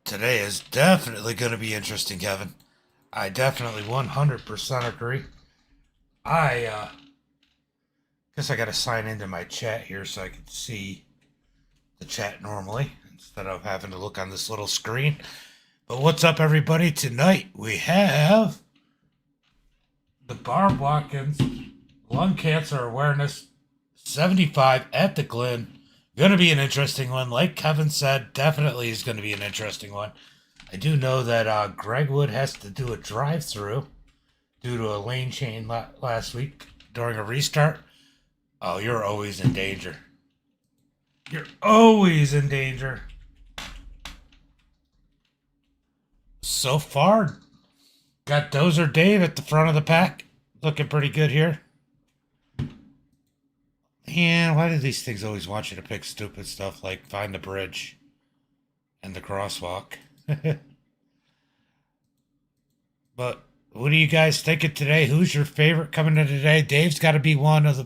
Today is definitely going to be interesting, Kevin. I definitely 100% agree. I guess I got to sign into my chat here so I can see the chat normally instead of having to look on this little screen. But what's up, everybody? Tonight we have the Barb Watkins Lung Cancer Awareness 75 at the Glen. Going to be an interesting one. Like Kevin said, definitely is going to be an interesting one. I do know that Greg Wood has to do a drive-through due to a lane change last week during a restart. Oh, you're always in danger. You're always in danger. So far, got Dozer Dave at the front of the pack. Looking pretty good here. Yeah, why do these things always want you to pick stupid stuff like find the bridge and the crosswalk? But what do you guys think of today? Who's your favorite coming in today? Dave's got to be one of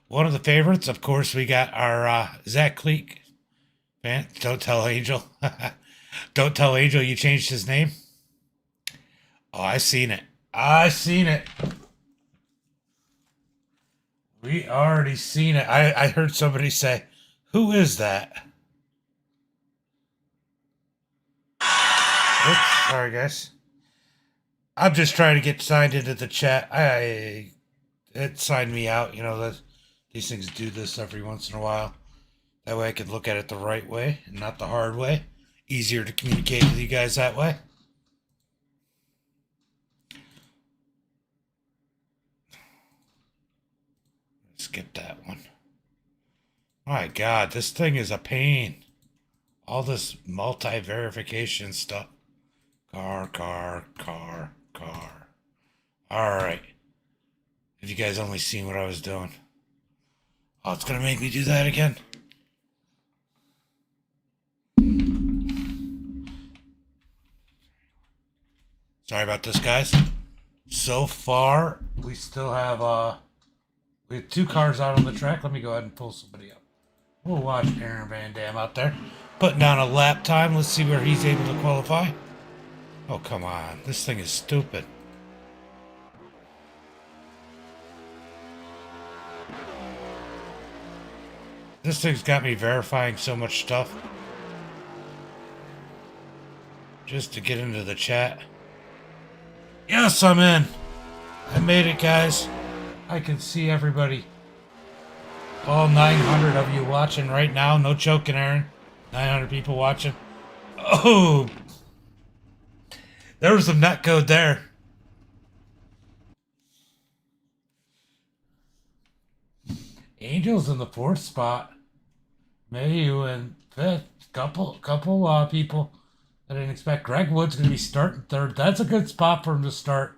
the favorites. Of course, we got our Zach Cleek. Man, don't tell Angel. Don't tell Angel you changed his name. Oh, I seen it. I seen it. We already seen it. I heard somebody say, "Who is that?" Oops, sorry guys. I'm just trying to get signed into the chat. It signed me out. You know that these things do this every once in a while. That way I can look at it the right way and not the hard way. Easier to communicate with you guys that way. Skip that one. My God, this thing is a pain. All this multi-verification stuff. Car. Alright. Have you guys only seen what I was doing? Oh, it's gonna make me do that again. Sorry about this, guys. So far, we still have we have two cars out on the track. Let me go ahead and pull somebody up. We'll watch Aaron Van Dam out there putting down a lap time. Let's see where he's able to qualify. Oh, come on. This thing is stupid. This thing's got me verifying so much stuff just to get into the chat. Yes, I'm in. I made it, guys. I can see everybody. All 900 of you watching right now. No choking, Aaron. 900 people watching. Oh, there was some net code there. Angels in the fourth spot. Mayu in fifth. Couple people. I didn't expect. Greg Wood's going to be starting third. That's a good spot for him to start.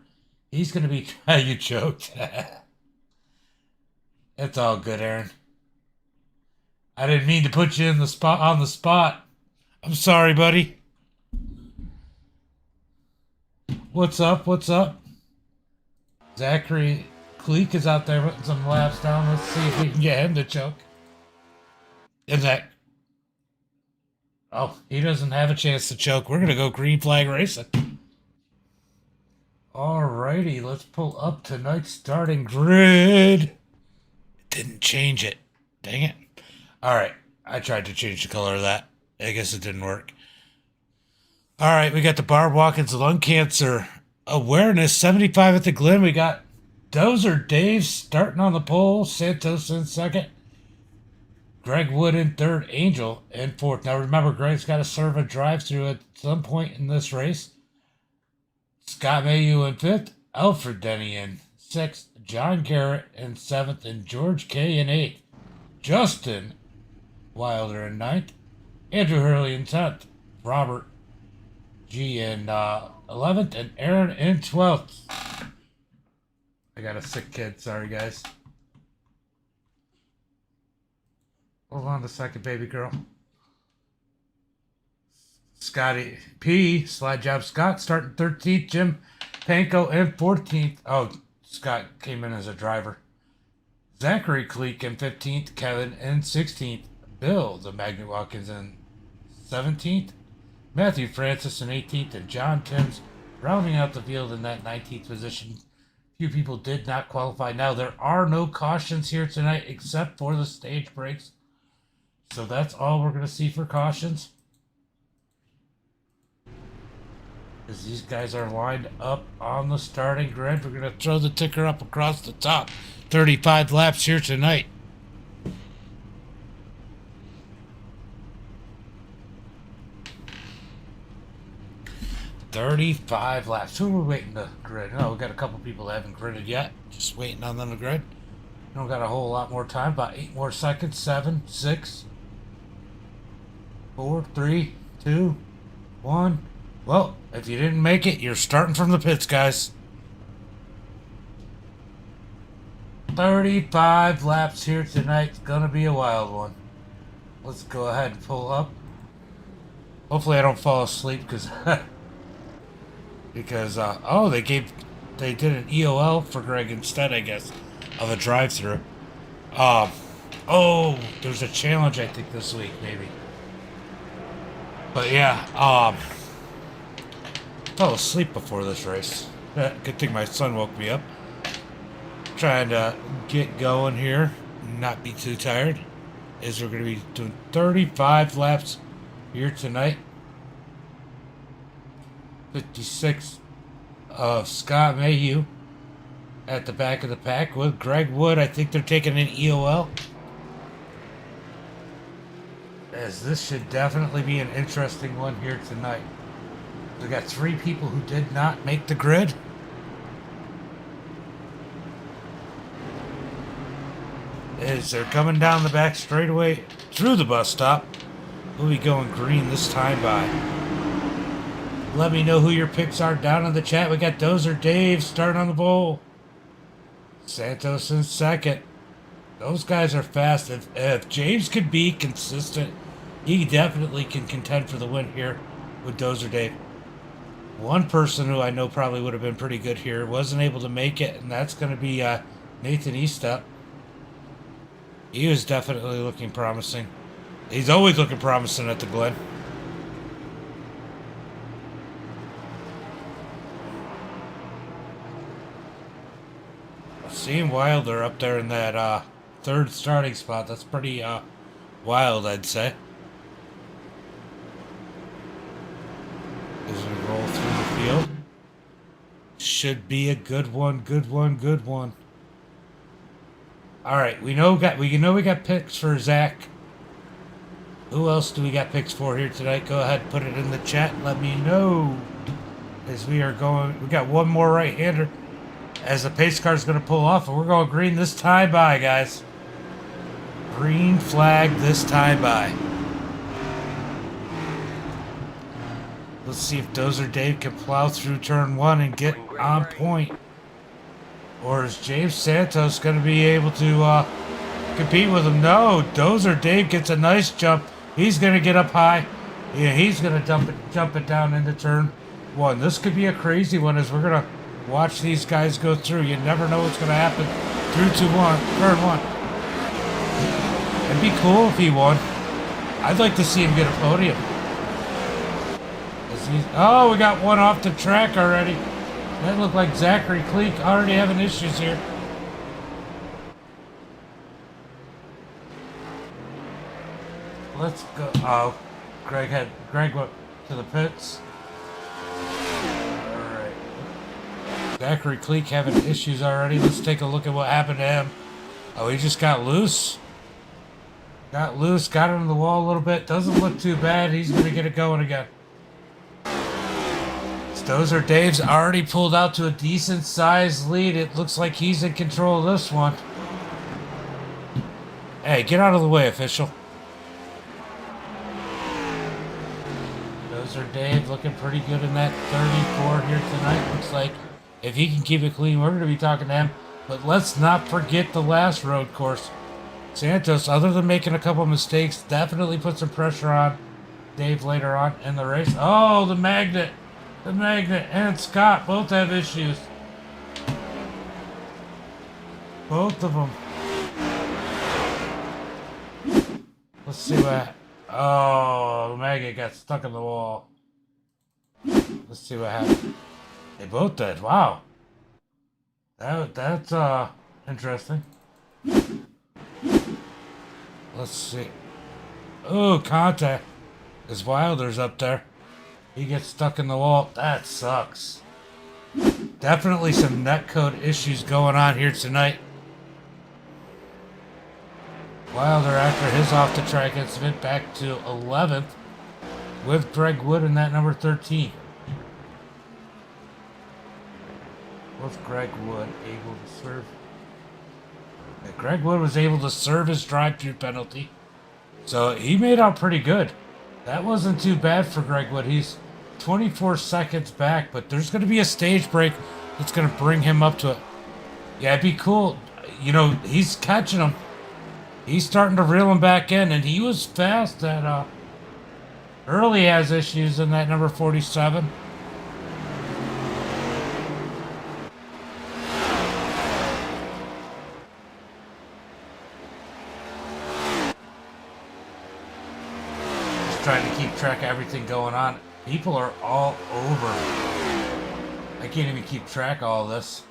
He's going to be... You choked. It's all good, Aaron. I didn't mean to put you in the spot on the spot. I'm sorry, buddy. What's up? Zachary Cleek is out there putting some laps down. Let's see if we can get him to choke. And Zach. Oh, he doesn't have a chance to choke. We're going to go green flag racing. Alrighty, let's pull up tonight's starting grid. It didn't change it. Dang it. Alright, I tried to change the color of that. I guess it didn't work. Alright, we got the Barb Watkins Lung Cancer Awareness 75 at the Glen. We got Dozer Dave starting on the pole. Santos in second. Greg Wood in third, Angel in fourth. Now remember, Greg's got to serve a drive-through at some point in this race. Scott Mayu in fifth, Alfred Denny in sixth, John Garrett in seventh, and George K in eighth. Justin Wilder in ninth, Andrew Hurley in 10th, Robert G in 11th, and Aaron in 12th. I got a sick kid, sorry guys. Hold on a second, baby girl. Scotty P. Slide Job Scott starting 13th. Jim Panko in 14th. Oh, Scott came in as a driver. Zachary Cleek in 15th. Kevin in 16th. Bill, the Magnet Watkins in 17th. Matthew Francis in 18th, and John Timms rounding out the field in that 19th position. Few people did not qualify. Now, there are no cautions here tonight except for the stage breaks. So that's all we're going to see for cautions. As these guys are lined up on the starting grid, we're going to throw the ticker up across the top. 35 laps here tonight. $35 laps. Who are we waiting to grid? No, we got a couple people that haven't gridded yet. Just waiting on them to grid. Don't got a whole lot more time. About 8 more seconds. 7, 6, 4, 3, 2, 1. Well, if you didn't make it, you're starting from the pits, guys. 35 laps here tonight. It's gonna be a wild one. Let's go ahead and pull up. Hopefully I don't fall asleep because oh, they did an EOL for Greg instead, I guess, of a drive-through. Oh, there's a challenge I think this week maybe. But yeah, fell asleep before this race. Good thing my son woke me up. Trying to get going here, not be too tired. We're going to be doing 35 laps here tonight. 56 of Scott Mayhew at the back of the pack with Greg Wood. I think they're taking an EOL. As this should definitely be an interesting one here tonight. We got 3 people who did not make the grid. As they're coming down the back straightaway through the bus stop. We'll be going green this time by. Let me know who your picks are down in the chat. We got Dozer Dave starting on the pole. Santos in second. Those guys are fast. If James can be consistent, he definitely can contend for the win here with Dozer Dave. One person who I know probably would have been pretty good here wasn't able to make it, and that's going to be Nathan Eastup. He was definitely looking promising. He's always looking promising at the Glen. Seeing Wilder up there in that third starting spot, that's pretty wild, I'd say. As we roll through the field. Should be a good one, good one, good one. Alright, we know we got picks for Zach. Who else do we got picks for here tonight? Go ahead, put it in the chat, let me know. As we are going, we got one more right-hander. As the pace car is going to pull off, and we're going green this time by, guys. Green flag this time by. Let's see if Dozer Dave can plow through turn 1 and get on point. Or is James Santos going to be able to compete with him? No, Dozer Dave gets a nice jump. He's going to get up high. Yeah, he's going to jump it down into turn 1. This could be a crazy one as we're going to watch these guys go through. You never know what's going to happen through turn 1. It'd be cool if he won. I'd like to see him get a podium. Oh, we got one off the track already. That looked like Zachary Cleek already having issues here. Let's go. Oh, Greg went to the pits. Alright. Zachary Cleek having issues already. Let's take a look at what happened to him. Oh, he just got loose. Got loose, got into the wall a little bit. Doesn't look too bad. He's going to get it going again. Dozer Dave's already pulled out to a decent sized lead. It looks like he's in control of this one. Hey, get out of the way, official. Dozer Dave looking pretty good in that 34 here tonight. Looks like if he can keep it clean, we're going to be talking to him. But let's not forget the last road course. Santos, other than making a couple mistakes, definitely put some pressure on Dave later on in the race. Oh, the magnet. The Magnet and Scott both have issues. Both of them. Let's see what... Oh, the Magnet got stuck in the wall. Let's see what happened. They both did. Wow. That's interesting. Let's see. Oh, contact. As Wilder's up there. He gets stuck in the wall. That sucks. Definitely some netcode issues going on here tonight. Wilder, after his off the track incident, back to 11th with Greg Wood in that number 13. Was Greg Wood able to serve? Yeah, Greg Wood was able to serve his drive-through penalty. So he made out pretty good. That wasn't too bad for Greg Wood. He's 24 seconds back, but there's going to be a stage break that's going to bring him up to it. Yeah, it'd be cool. You know, he's catching him. He's starting to reel him back in, and he was fast at, early has issues in that number 47. Just trying to keep track of everything going on. People are all over. I can't even keep track of all this.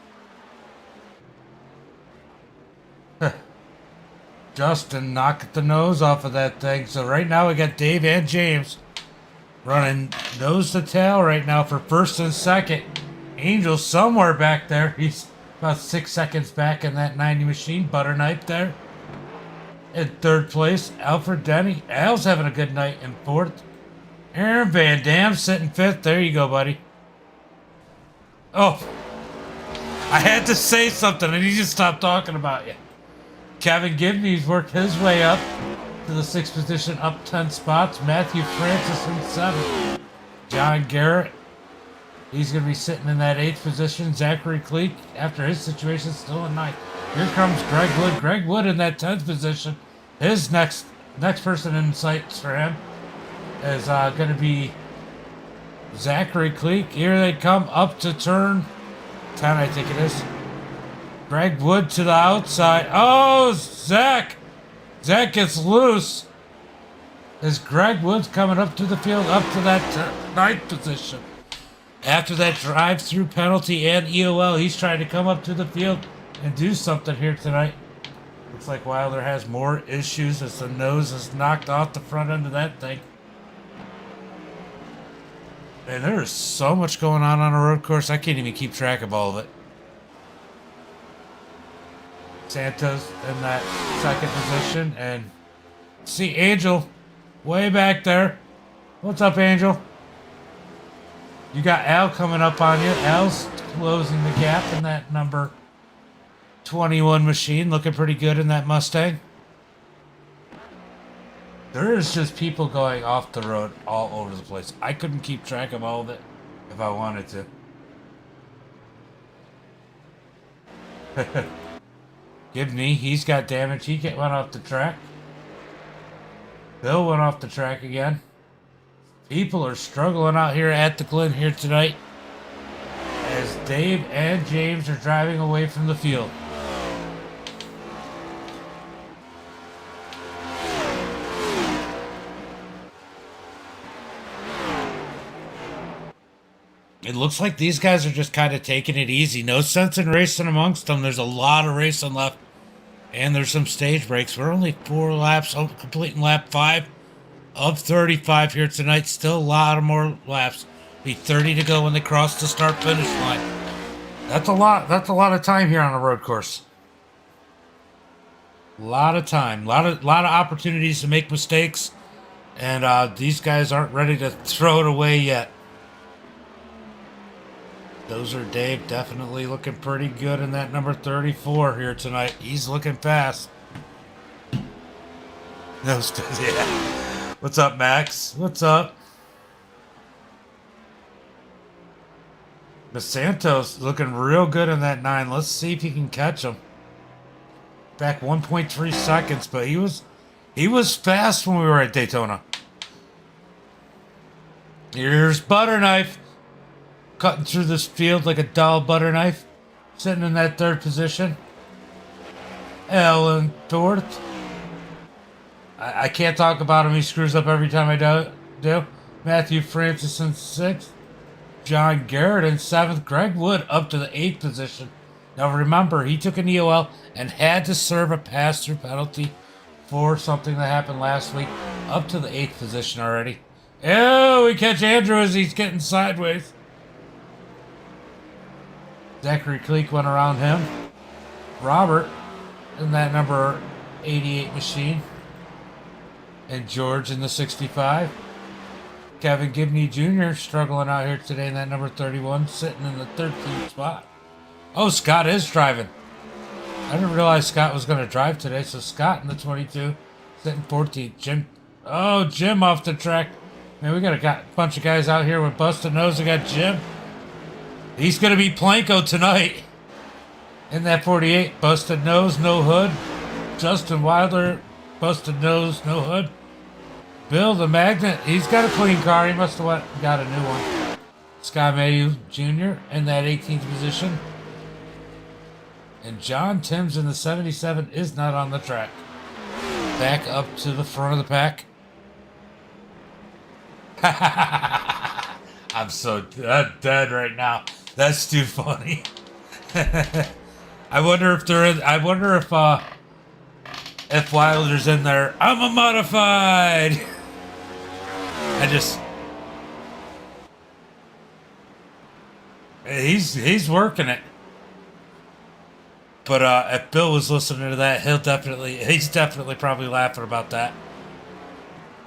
Justin knocked the nose off of that thing. So right now we got Dave and James running nose to tail right now for first and second. Angel somewhere back there. He's about 6 seconds back in that 90 machine. Butter knife there. In third place, Alfred Denny. Al's having a good night in fourth. Aaron Van Dam sitting fifth. There you go, buddy. Oh. I had to say something and he just stopped talking about you. Kevin Gibney's worked his way up to the 6th position, up 10 spots. Matthew Francis in 7th. John Garrett, he's going to be sitting in that 8th position. Zachary Cleek, after his situation, still in 9th. Here comes Greg Wood. Greg Wood in that 10th position. His next person in sight for him is going to be Zachary Cleek. Here they come up to turn 10, I think it is. Greg Wood to the outside. Oh, Zach! Zach gets loose. As Greg Wood's coming up to the field, up to that 9th position. After that drive-through penalty and EOL, he's trying to come up to the field and do something here tonight. Looks like Wilder has more issues as the nose is knocked off the front end of that thing. Man, there is so much going on a road course, I can't even keep track of all of it. Santos in that 2nd position, and see Angel way back there. What's up, Angel? You got Al coming up on you. Al's closing the gap in that number 21 machine, looking pretty good in that Mustang. There is just people going off the road all over the place. I couldn't keep track of all of it if I wanted to. Gibney, he's got damage. He went off the track. Bill went off the track again. People are struggling out here at the Glen here tonight as Dave and James are driving away from the field. It looks like these guys are just kind of taking it easy. No sense in racing amongst them. There's a lot of racing left. And there's some stage breaks. We're only 4 laps, completing lap 5 of 35 here tonight. Still a lot of more laps. Be 30 to go when they cross the start-finish line. That's a lot. That's a lot of time here on a road course. A lot of time. A lot of opportunities to make mistakes. And these guys aren't ready to throw it away yet. Dozer Dave definitely looking pretty good in that number 34 here tonight. He's looking fast. Yeah. What's up, Max? What's up? But Santos looking real good in that 9. Let's see if he can catch him. Back 1.3 seconds, but he was fast when we were at Daytona. Here's Butter Knife. Cutting through this field like a dull butter knife. Sitting in that 3rd position. Ellen Thorpe. I can't talk about him. He screws up every time I do. Matthew Francis in 6th. John Garrett in 7th. Greg Wood up to the 8th position. Now remember, he took an EOL and had to serve a pass-through penalty for something that happened last week. Up to the 8th position already. Oh, we catch Andrew as he's getting sideways. Zachary Cleek went around him. Robert in that number 88 machine. And George in the 65. Kevin Gibney Jr. struggling out here today in that number 31, sitting in the 13th spot. Oh, Scott is driving. I didn't realize Scott was going to drive today, so Scott in the 22, sitting 14th. Jim off the track. Man, we got a bunch of guys out here with busted nose. We got Jim. He's going to be Planko tonight. In that 48, busted nose, no hood. Justin Wilder, busted nose, no hood. Bill the Magnet, he's got a clean car. He must have got a new one. Scott Mayhew Jr. in that 18th position. And John Timms in the 77 is not on the track. Back up to the front of the pack. I'm so dead right now. That's too funny. I wonder if Wilder's in there. I'm a modified. He's working it. But if Bill was listening to that, he's definitely probably laughing about that.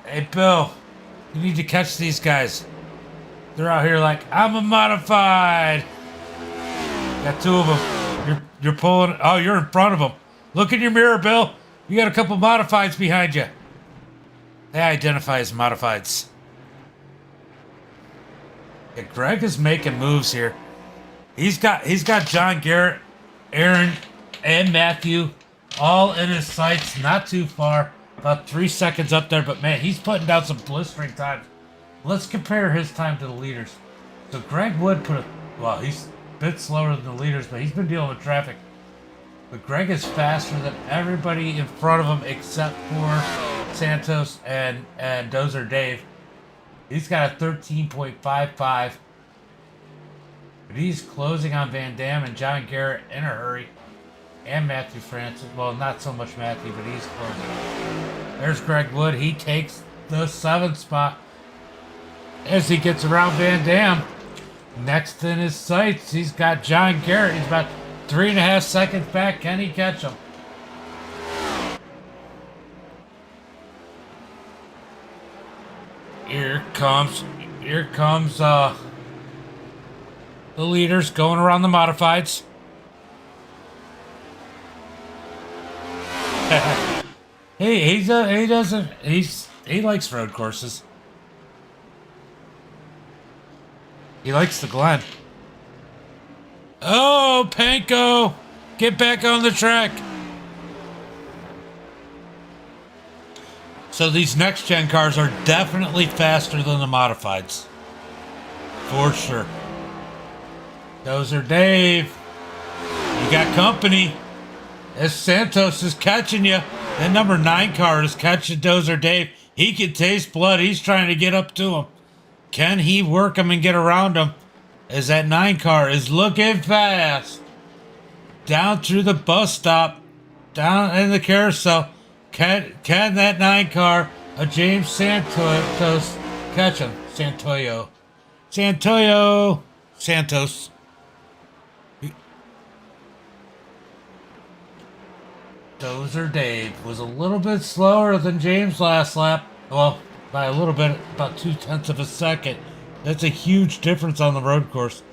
Hey Bill, you need to catch these guys. They're out here like, I'm a modified. Got 2 of them. You're pulling. Oh, you're in front of them. Look in your mirror, Bill. You got a couple modifieds behind you. They identify as modifieds. Yeah, Greg is making moves here. He's got John Garrett, Aaron, and Matthew all in his sights. Not too far. About 3 seconds up there. But, man, he's putting down some blistering times. Let's compare his time to the leaders. So, Greg Wood he's a bit slower than the leaders, but he's been dealing with traffic. But Greg is faster than everybody in front of him except for Santos and Dozer Dave. He's got a 13.55. But he's closing on Van Dam and John Garrett in a hurry. And Matthew Francis. Well, not so much Matthew, but he's closing. There's Greg Wood. He takes the 7th spot as he gets around Van Dam. Next in his sights, he's got John Garrett. He's about 3.5 seconds back. Can he catch him? Here comes the leaders going around the modifieds. He likes road courses. He likes the Glen. Oh, Panko! Get back on the track. So these next-gen cars are definitely faster than the modifieds. For sure. Those are Dave. You got company. As Santos is catching you. That number 9 car is catching Dozer Dave. He can taste blood. He's trying to get up to him. Can he work him and get around him? As that 9 car is looking fast. Down through the bus stop. Down in the carousel. Can that 9 car of James Santos catch him? Santos. Dozer Dave was a little bit slower than James last lap. Well, by a little bit, about 0.2 of a second. That's a huge difference on the road course.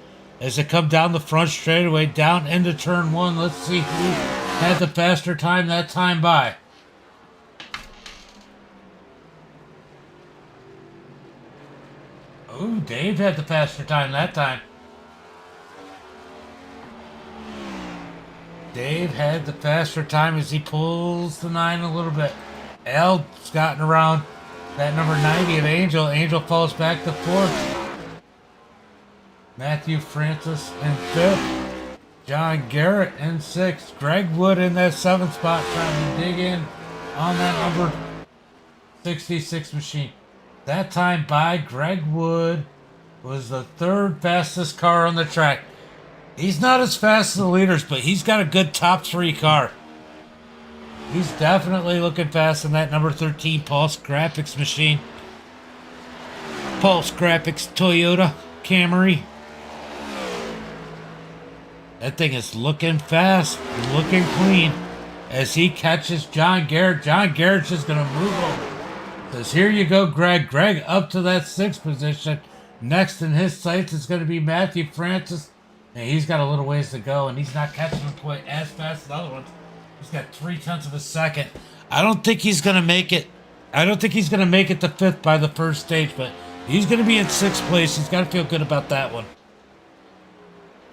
As they come down the front straightaway, down into turn 1, let's see who had the faster time that time by. Oh, Dave had the faster time that time. Dave had the faster time as he pulls the 9 a little bit. Al's gotten around that number 90 of Angel. Angel falls back to 4th. Matthew Francis in 5th. John Garrett in 6th. Greg Wood in that 7th spot trying to dig in on that number 66 machine. That time by Greg Wood was the third fastest car on the track. He's not as fast as the leaders, but he's got a good top 3 car. He's definitely looking fast in that number 13 Pulse Graphix machine. Pulse Graphix Toyota Camry. That thing is looking fast, looking clean. As he catches John Garrett, John Garrett's just going to move over. Says, here you go, Greg. Greg up to that 6th position. Next in his sights is going to be Matthew Francis. And he's got a little ways to go, and he's not catching him quite as fast as the other ones. He's got 0.3 of a second. I don't think he's going to make it. I don't think he's going to make it to 5th by the first stage, but he's going to be in 6th place. He's got to feel good about that one.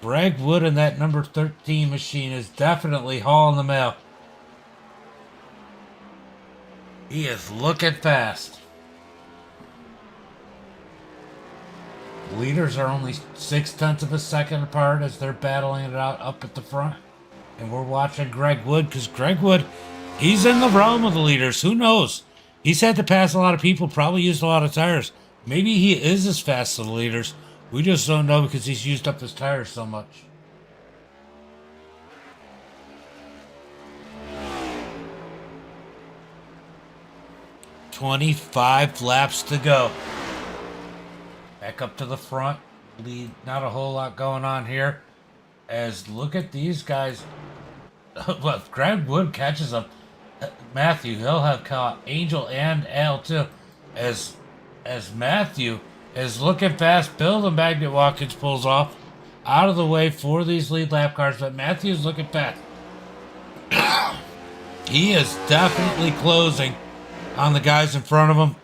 Greg Wood in that number 13 machine is definitely hauling the mail. He is looking fast. Leaders are only 0.6 of a second apart as they're battling it out up at the front. And we're watching Greg Wood because Greg Wood, he's in the realm of the leaders. Who knows? He's had to pass a lot of people, probably used a lot of tires. Maybe he is as fast as the leaders. We just don't know because he's used up his tires so much. "25 laps to go." Back up to the front. Lead, not a whole lot going on here. As look at these guys. Well, if Greg Wood catches up, Matthew, he'll have caught Angel and Al too. As Matthew is looking fast, Bill the Magnet Watkins pulls off out of the way for these lead lap cars, but Matthew's looking fast. He is definitely closing on the guys in front of him.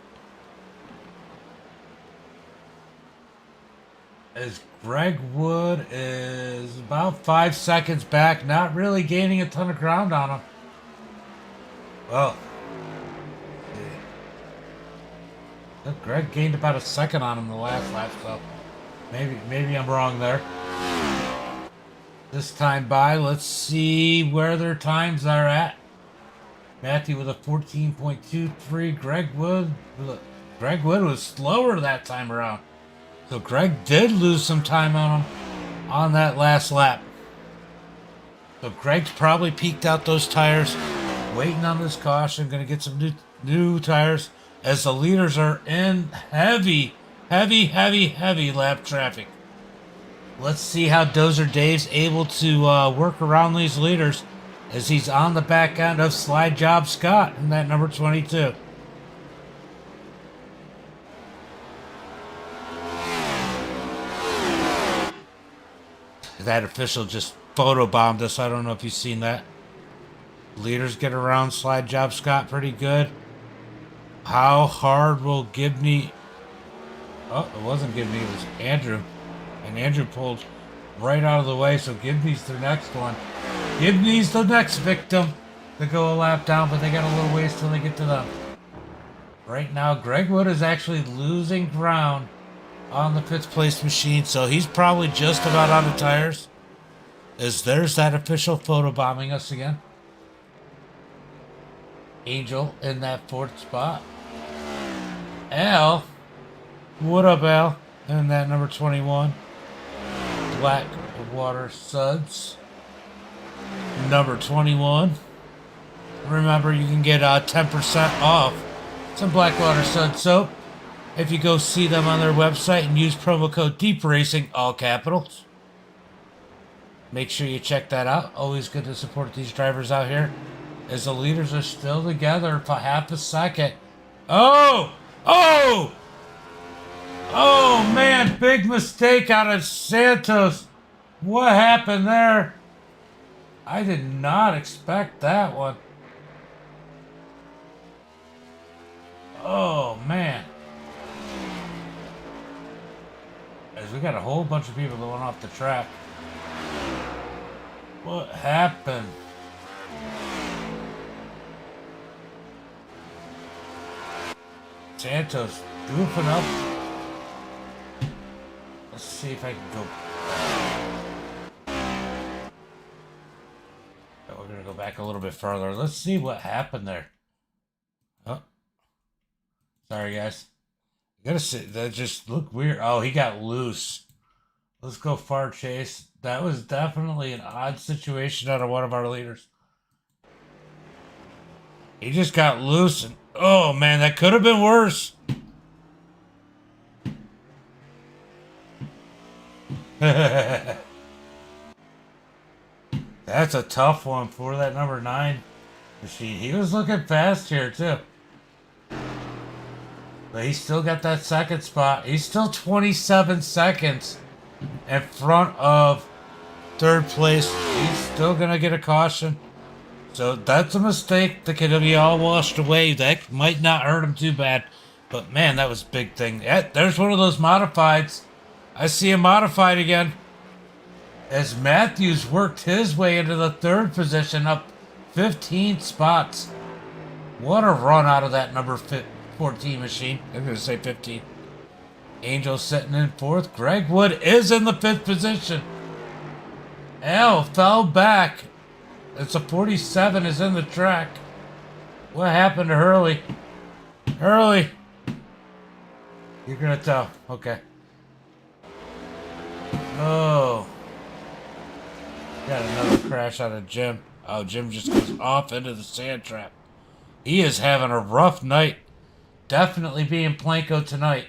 As Greg Wood is about 5 seconds back, not really gaining a ton of ground on him. Well, look, Greg gained about a second on him the last lap, so maybe I'm wrong there. This time by, let's see where their times are at. Matthew with a 14.23. Greg Wood was slower that time around. So Greg did lose some time on him on that last lap. So Greg's probably peaked out those tires, waiting on this caution, going to get some new tires as the leaders are in heavy lap traffic. Let's see how Dozer Dave's able to work around these leaders as he's on the back end of Slide Job Scott in that number 22. That official just photobombed us. I don't know if you've seen that. Leaders get around Slide Job Scott pretty good. How hard will Gibney... Oh, it wasn't Gibney, it was Andrew. And Andrew pulled right out of the way, so Gibney's the next one. Gibney's the next victim to go a lap down, but they got a little ways till they get to them. Right now, Greg Wood is actually losing ground on the 5th place machine, so he's probably just about out of tires. As there's that official photobombing us again. Angel in that 4th spot. Al, what up, Al? In that number 21. Blackwater Suds, number 21. Remember, you can get 10% off some Blackwater Sud soap if you go see them on their website and use promo code DEEPRACING, all capitals. Make sure you check that out. Always good to support these drivers out here as the leaders are still together for half a second. Oh man, big mistake out of Santos. What happened there? I did not expect that one. Oh man. As we got a whole bunch of people going off the track. What happened? Santos goofing up. Let's see if I can go. Oh, we're gonna go back a little bit further. Let's see what happened there. Oh, sorry guys. You gotta say, that just looked weird. Oh, he got loose. Let's go far chase. That was definitely an odd situation out of one of our leaders. He just got loose and oh man, that could have been worse. That's a tough one for that number 9 machine. He was looking fast here too. But he still got that second spot. He's still 27 seconds in front of third place. He's still going to get a caution. So that's a mistake that could be all washed away. That might not hurt him too bad. But man, that was a big thing. Yeah, there's one of those modifieds. I see him modified again. As Matthews worked his way into the third position, up 15 spots. What a run out of that number 14 machine. I'm going to say 15. Angel sitting in fourth. Greg Wood is in the 5th position. L fell back. It's a 47 is in the track. What happened to Hurley? Hurley. You're going to tell. Okay. Oh. Got another crash out of Jim. Oh, Jim just goes off into the sand trap. He is having a rough night. Definitely being Planko tonight.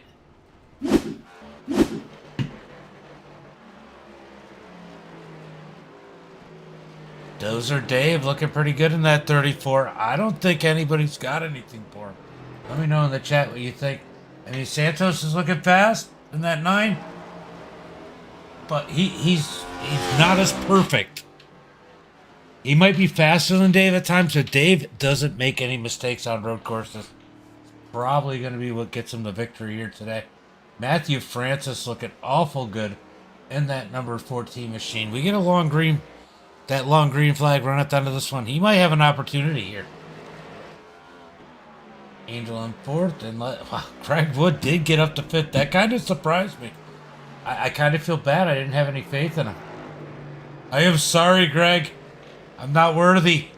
Dozer Dave looking pretty good in that 34. I don't think anybody's got anything for him. Let me know in the chat what you think. I mean, Santos is looking fast in that 9. But he's not as perfect. He might be faster than Dave at times, but Dave doesn't make any mistakes on road courses. Probably going to be what gets him the victory here today. Matthew Francis looking awful good in that number 14 machine. We get a long green, that long green flag, run it down to this one. He might have an opportunity here. Angel in 4th, and wow, Craig Wood did get up to 5th. That kind of surprised me. I kind of feel bad. I didn't have any faith in him. I am sorry, Greg. I'm not worthy.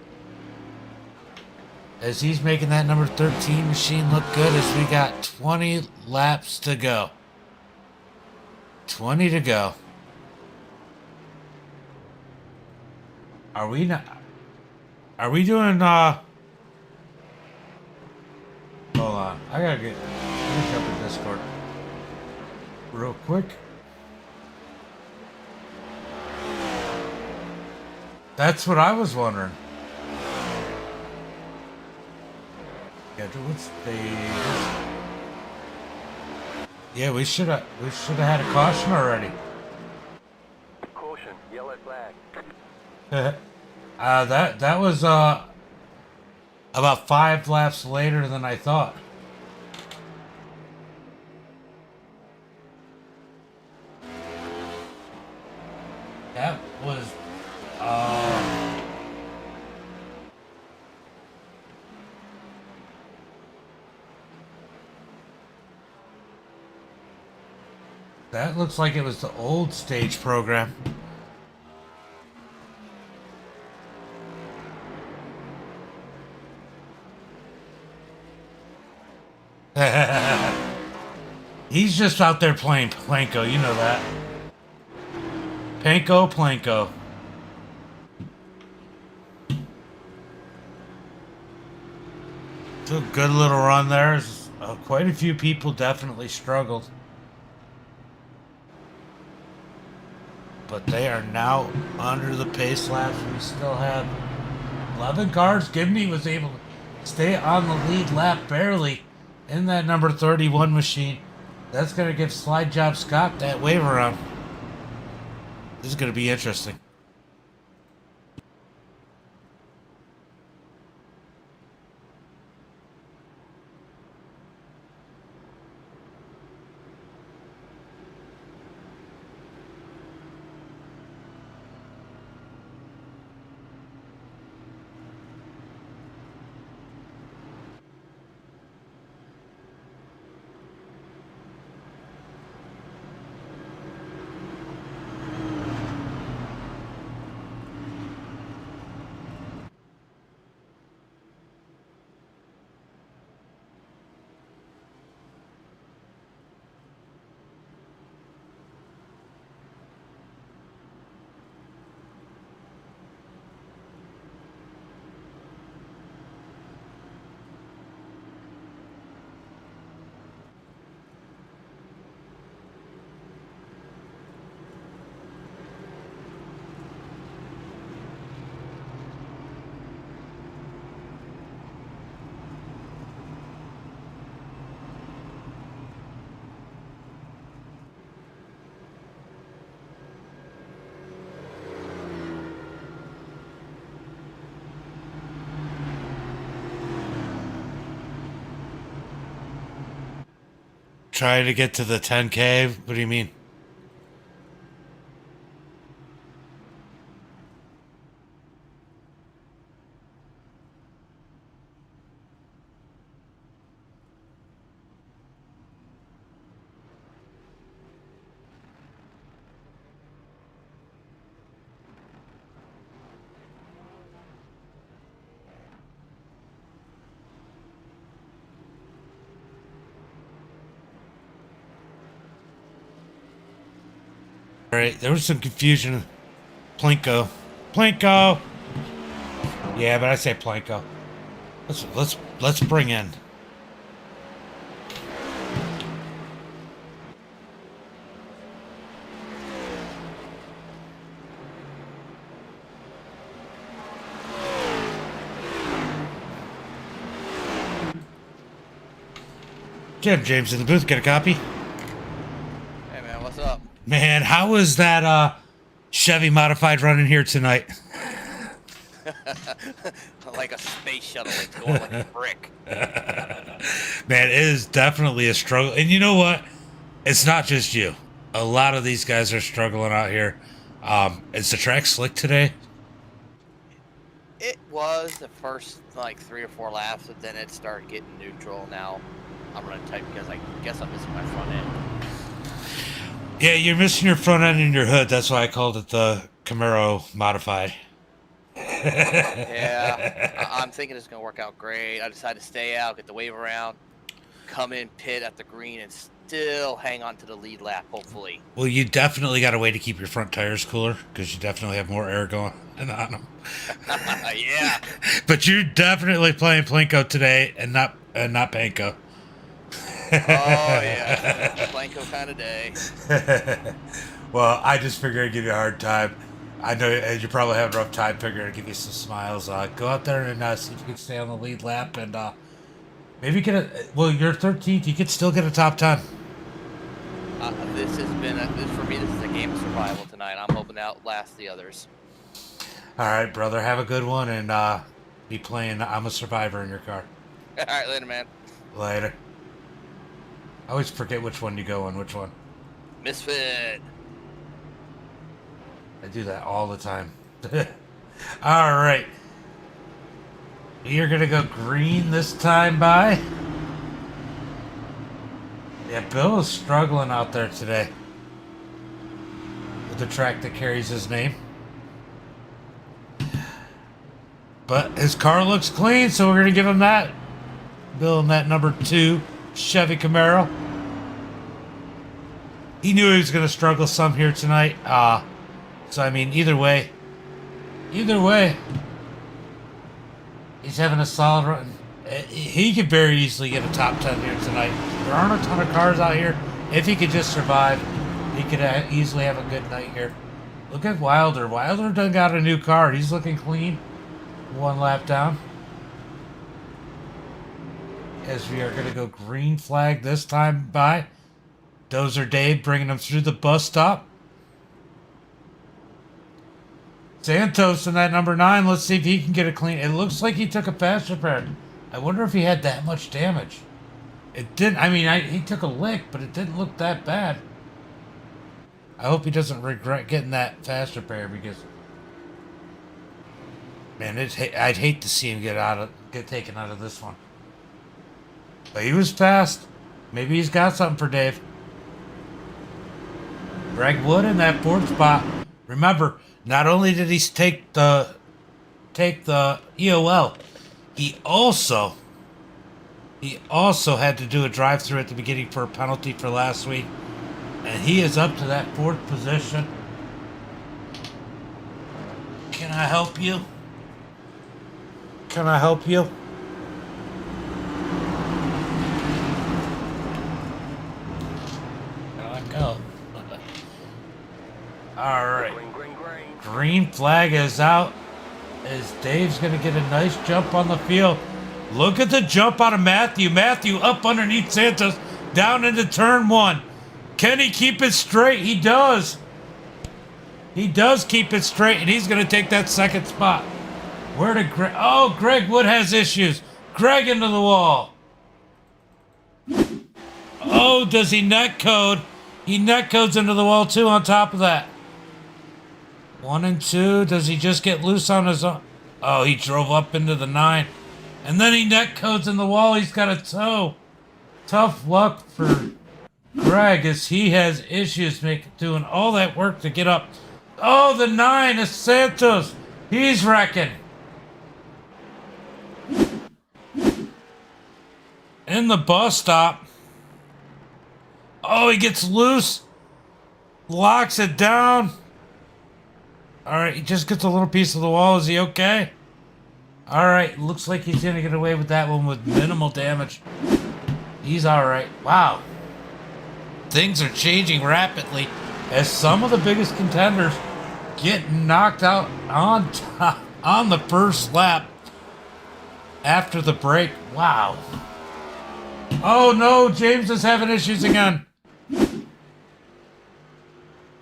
As he's making that number 13 machine look good as we got 20 laps to go. 20 to go. Are we not... Are we doing, Hold on. Let me jump in Discord. Real quick. That's what I was wondering. What's the... Yeah, we should have had a caution already. Caution, yellow flag. That was about 5 laps later than I thought. That was that looks like it was the old stage program. He's just out there playing Planko, you know that. Planko. It's a good little run there. Quite a few people definitely struggled. But they are now under the pace laps. We still have 11 cars. Gibney was able to stay on the lead lap barely in that number 31 machine. That's going to give Slide Job Scott that wave around. This is going to be interesting. Trying to get to the 10K? What do you mean? Alright, there was some confusion. Plinko. Plinko! Yeah, but I say Plinko. Let's bring in. Jim James in the booth, get a copy? Hey man, what's up? Man, how was that Chevy modified running here tonight? Like a space shuttle, it's going like a brick. Man, it is definitely a struggle. And you know what? It's not just you. A lot of these guys are struggling out here. Is the track slick today? It was the first like 3 or 4 laps, but then it started getting neutral. Now I'm running tight because I guess I'm missing my front end. Yeah, you're missing your front end and your hood. That's why I called it the Camaro modified. Yeah, I'm thinking it's gonna work out great. I decided to stay out, get the wave around, come in pit at the green, and still hang on to the lead lap. Hopefully. Well, you definitely got a way to keep your front tires cooler because you definitely have more air going on them. Yeah. But you're definitely playing Plinko today and not Panko. Oh yeah, Blanco kind of day. Well, I just figured I'd give you a hard time. I know you probably have a rough time. Figured I'd give you some smiles. Go out there and see if you can stay on the lead lap and maybe get a. Well, you're 13th. You could still get a top 10. This has been this for me. This is a game of survival tonight. I'm hoping to outlast the others. All right, brother. Have a good one and be playing I'm a Survivor in your car. All right, later, man. Later. I always forget which one you go on. Which one? Misfit. I do that all the time. All right. You're going to go green this time by? Yeah, Bill is struggling out there today with the track that carries his name. But his car looks clean, so we're going to give him that. Bill in that number 2 Chevy Camaro. He knew he was going to struggle some here tonight. So, I mean, either way, he's having a solid run. He could very easily get a top 10 here tonight. There aren't a ton of cars out here. If he could just survive, he could easily have a good night here. Look at Wilder. Wilder done got a new car. He's looking clean. 1 lap down. As we are going to go green flag this time by Dozer Dave bringing him through the bus stop. Santos in that number 9. Let's see if he can get it clean. It looks like he took a fast repair. I wonder if he had that much damage. It didn't. I mean, he took a lick, but it didn't look that bad. I hope he doesn't regret getting that fast repair because, man, I'd hate to see him get taken out of this one. But he was fast. Maybe he's got something for Dave. Greg Wood in that 4th spot. Remember, not only did he take the EOL, he also had to do a drive-through at the beginning for a penalty for last week, and he is up to that 4th position. Can I help you? Can I help you? Go. All right. Green flag is out as Dave's going to get a nice jump on the field. Look at the jump out of Matthew. Matthew up underneath Santos down into turn 1. Can he keep it straight? He does. He does keep it straight, and he's going to take that 2nd spot. Where did Greg... Oh, Greg Wood has issues. Greg into the wall. Oh, Oh, does he net code? He net codes into the wall too on top of that. 1 and 2. Does he just get loose on his own? Oh, he drove up into the 9. And then he net codes in the wall. He's got a toe. Tough luck for Greg as he has issues doing all that work to get up. Oh, the 9 is Santos. He's wrecking. In the bus stop. Oh, he gets loose. Locks it down. Alright, he just gets a little piece of the wall. Is he okay? Alright, looks like he's gonna get away with that one with minimal damage. He's alright. Wow. Things are changing rapidly as some of the biggest contenders get knocked out on the first lap after the break. Wow. Oh no, James is having issues again.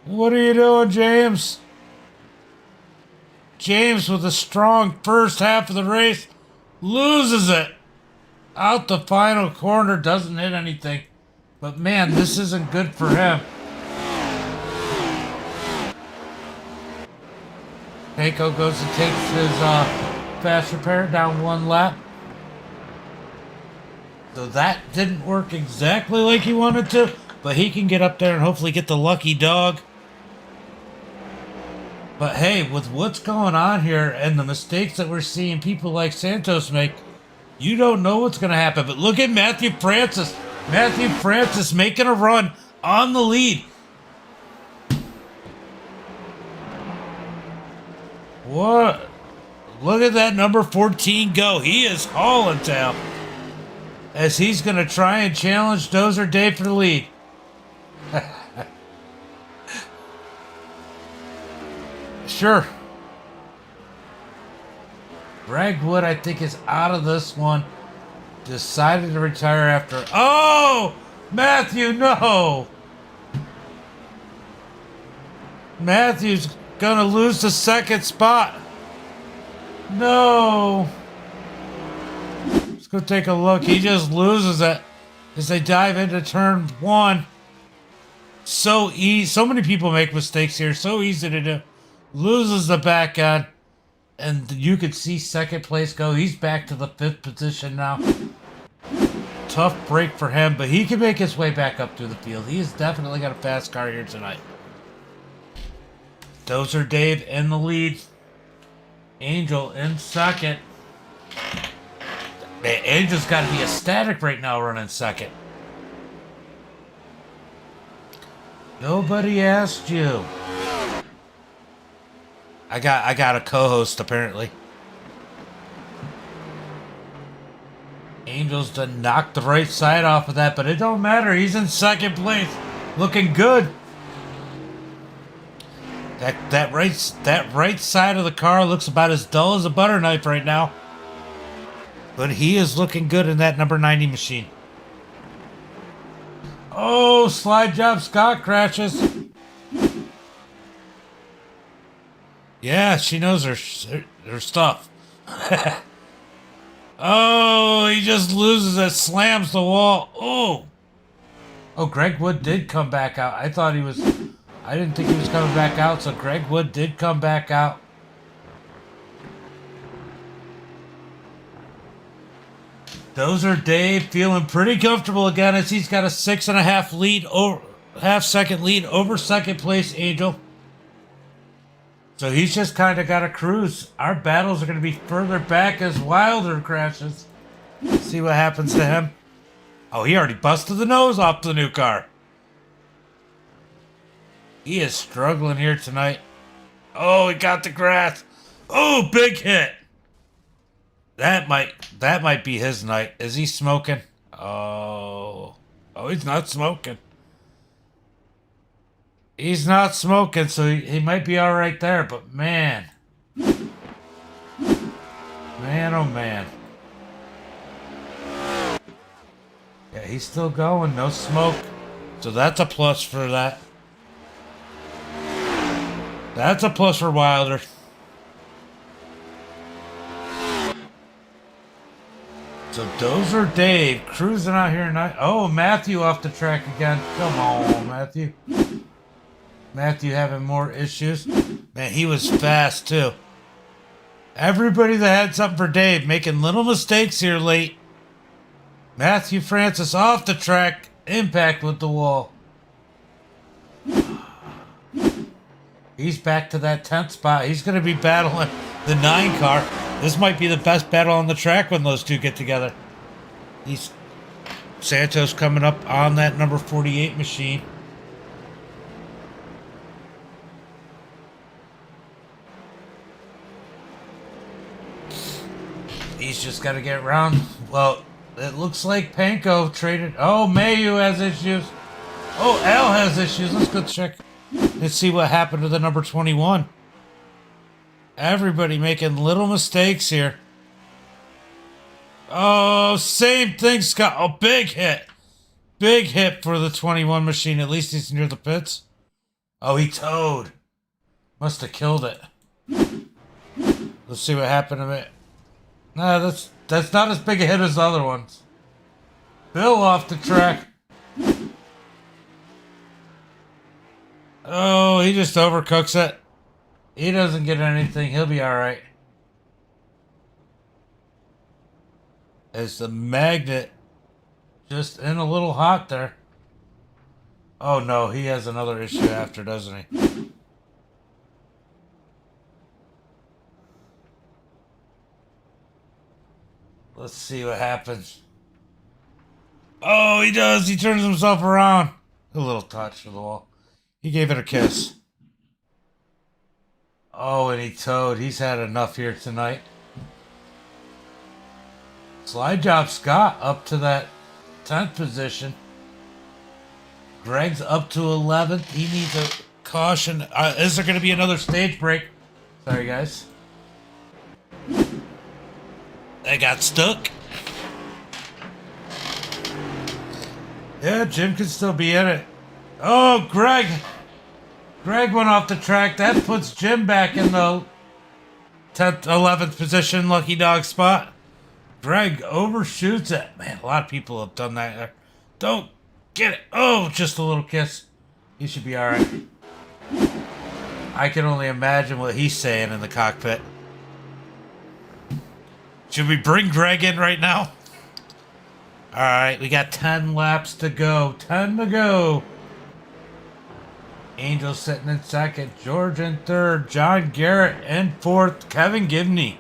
What are you doing, James? James, with a strong first half of the race, loses it. Out the final corner, doesn't hit anything. But man, this isn't good for him. Keiko goes and takes his fast repair down 1 lap. So that didn't work exactly like he wanted to, but he can get up there and hopefully get the lucky dog. But hey, with what's going on here and the mistakes that we're seeing people like Santos make, you don't know what's going to happen. But look at Matthew Francis. Matthew Francis making a run on the lead. What? Look at that number 14 go. He is hauling tail. As he's going to try and challenge Dozer Dave for the lead. Sure. Greg Wood, I think, is out of this one. Decided to retire after... Oh! Matthew, no! Matthew's going to lose the second spot. No! Let's go take a look. He just loses it as they dive into turn 1. So many people make mistakes here. So easy to do. Loses the back end. And you could see second place go. He's back to the 5th position now. Tough break for him, but he can make his way back up through the field. He has definitely got a fast car here tonight. Dozer Dave in the lead. Angel in second. Man, Angel's got to be ecstatic right now running second. Nobody asked you. I got a co-host apparently. Angel's done knocked the right side off of that, but it don't matter. He's in second place, looking good. That right side of the car looks about as dull as a butter knife right now. But he is looking good in that number 90 machine. Oh, slide job. Scott crashes. Yeah, she knows her stuff. Oh, he just loses it. Slams the wall. Oh. Oh, Greg Wood did come back out. I didn't think he was coming back out, so Greg Wood did come back out. Dozer Dave feeling pretty comfortable again as he's got a 6.5 half second lead over second place Angel. So he's just kind of got to cruise. Our battles are going to be further back as Wilder crashes. See what happens to him. Oh, he already busted the nose off the new car. He is struggling here tonight. Oh, he got the grass. Oh, big hit. That might be his night. Is he smoking? Oh, he's not smoking. He's not smoking, so he might be all right there. But man, oh man. Yeah, he's still going. No smoke. So that's a plus for that. That's a plus for Wilder. So Dozer Dave cruising out here tonight. Oh, Matthew off the track again. Come on, Matthew. Matthew having more issues. Man, he was fast too. Everybody that had something for Dave making little mistakes here late. Matthew Francis off the track. Impact with the wall. He's back to that 10th spot. He's going to be battling the 9 car. This might be the best battle on the track when those two get together. Santos coming up on that number 48 machine. He's just got to get around. Well, it looks like Panko traded. Oh, Mayu has issues. Oh, Al has issues. Let's go check. Let's see what happened to the number 21. Everybody making little mistakes here. Oh, same thing, Scott. Oh, big hit. Big hit for the 21 machine. At least he's near the pits. Oh, he towed. Must have killed it. Let's see what happened to it. Nah, that's not as big a hit as the other ones. Bill off the track. Oh, he just overcooks it. He doesn't get anything. He'll be alright. As the magnet just in a little hot there. Oh no, he has another issue after, doesn't he? Let's see what happens. Oh, he does. He turns himself around. A little touch to the wall. He gave it a kiss. Oh, and he towed. He's had enough here tonight. Slide job Scott up to that 10th position. Greg's up to 11th. He needs a caution. Is there going to be another stage break? Sorry, guys. They got stuck. Yeah, Jim can still be in it. Oh, Greg. Greg went off the track. That puts Jim back in the 10th, 11th position, lucky dog spot. Greg overshoots it. Man, a lot of people have done that there. Don't get it. Oh, just a little kiss. He should be all right. I can only imagine what he's saying in the cockpit. Should we bring Greg in right now? All right, we got 10 laps to go. 10 to go. Angel sitting in second. George in third. John Garrett in fourth. Kevin Gibney.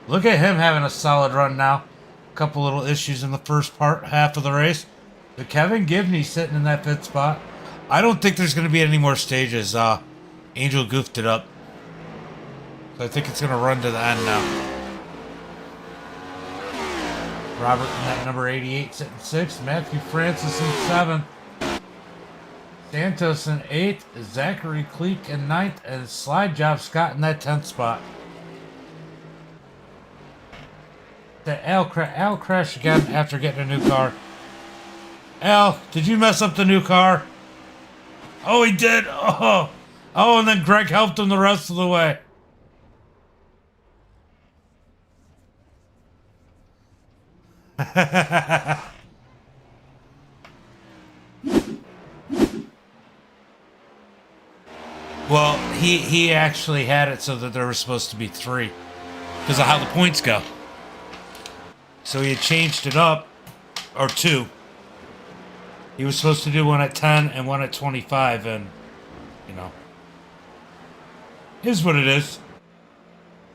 Look at him having a solid run now. A couple little issues in the first half of the race. But Kevin Gibney sitting in that fifth spot. I don't think there's going to be any more stages. Angel goofed it up. So I think it's going to run to the end now. Robert in that number 88 sitting 6th. Matthew Francis in 7th. Santos in 8th. Zachary Cleek in 9th. And Slide Job Scott in that 10th spot. The Al crashed again after getting a new car. Al, did you mess up the new car? Oh, he did. Oh, and then Greg helped him the rest of the way. Well, he actually had it so that there were supposed to be 3 because of how the points go. So he had changed it up, or 2. He was supposed to do one at 10 and one at 25, and, you know, here's what it is.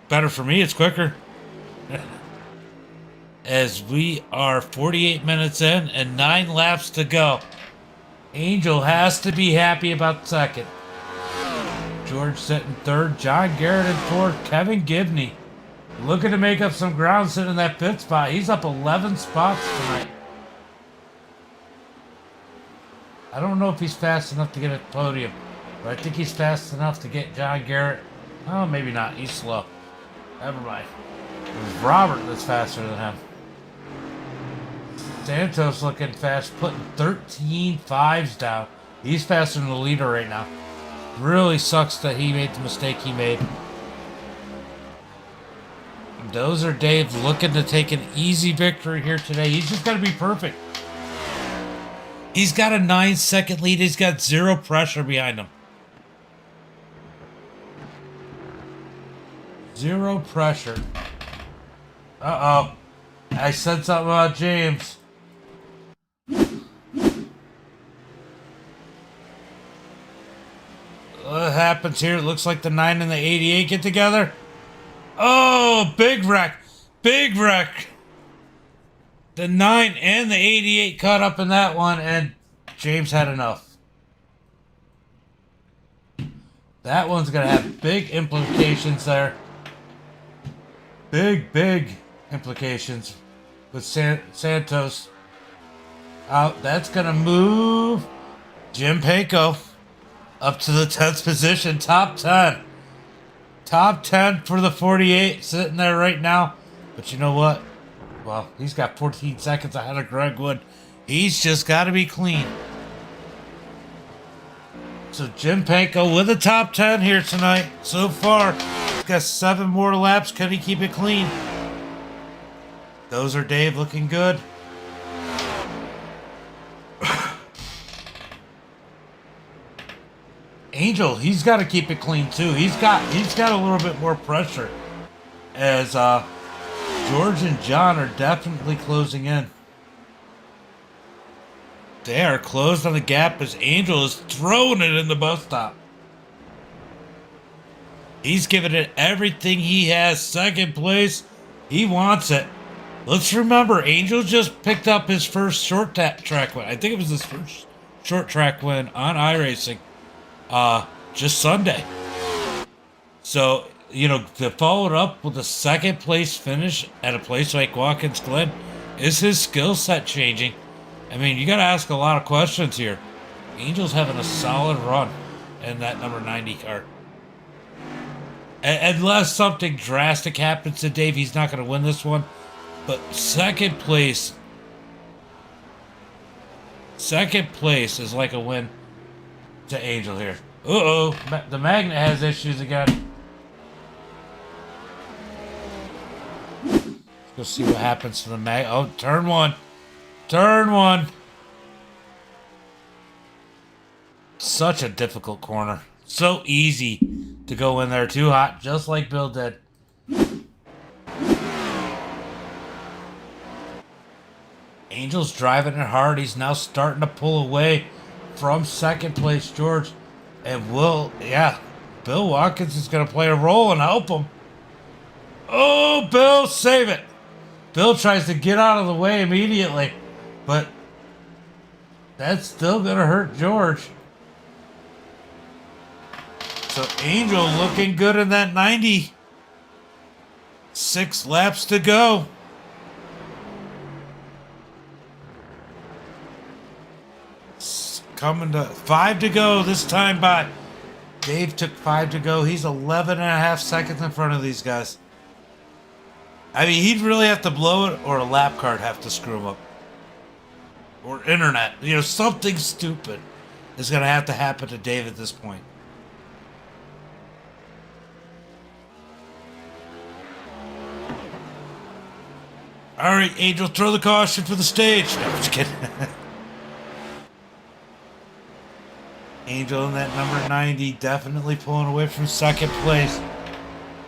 Better for me, it's quicker. As we are 48 minutes in and 9 laps to go. Angel has to be happy about second. George sitting third. John Garrett in fourth. Kevin Gibney looking to make up some ground sitting in that 5th spot. He's up 11 spots tonight. I don't know if he's fast enough to get a podium, but I think he's fast enough to get John Garrett. Oh, maybe not. He's slow. Never mind. It was Robert that's faster than him. Santos looking fast, putting 13 5s down. He's faster than the leader right now. Really sucks that he made the mistake he made. Those are Dave looking to take an easy victory here today. He's just got to be perfect. He's got a 9-second lead. He's got zero pressure behind him. Zero pressure. Uh-oh. I said something about James. What happens here? It looks like the 9 and the 88 get together. Oh, big wreck. Big wreck. The 9 and the 88 caught up in that one, and James had enough. That one's going to have big implications there. Big implications with Santos. Out. That's going to move Jim Panko up to the 10th position. Top 10. Top 10 for the 48 sitting there right now. But you know what? Well, he's got 14 seconds ahead of Greg Wood. He's just got to be clean. So Jim Panko with a top 10 here tonight so far. He's got 7 more laps. Can he keep it clean? Those are Dave looking good. Angel, he's got to keep it clean too. He's got a little bit more pressure as George and John are definitely closing in. They are closed on the gap as Angel is throwing it in the bus stop. He's giving it everything he has. Second place. He wants it. Let's remember, Angel just picked up his first short track win. I think it was his first short track win on iRacing. Just Sunday. So, you know, to follow it up with a second place finish at a place like Watkins Glen, is his skill set changing? I mean, you got to ask a lot of questions here. Angel's having a solid run in that number 90 car. Unless something drastic happens to Dave, he's not going to win this one. But second place is like a win to Angel here. Uh-oh, the magnet has issues again. Let's go see what happens to the magnet. Oh, turn one. Turn one. Such a difficult corner. So easy to go in there too hot, just like Bill did. Angel's driving it hard. He's now starting to pull away from second place George. And Bill Watkins is going to play a role and help him. Oh, Bill, save it. Bill tries to get out of the way immediately. But that's still going to hurt George. So Angel looking good in that 90. 6 laps to go. Coming to 5 to go this time by. Dave took 5 to go. He's 11.5 seconds in front of these guys. I mean, he'd really have to blow it, or a lap card have to screw him up. Or internet. You know, something stupid is going to have to happen to Dave at this point. All right, Angel, throw the caution for the stage. No, I'm just kidding. Angel in that number 90, definitely pulling away from second place.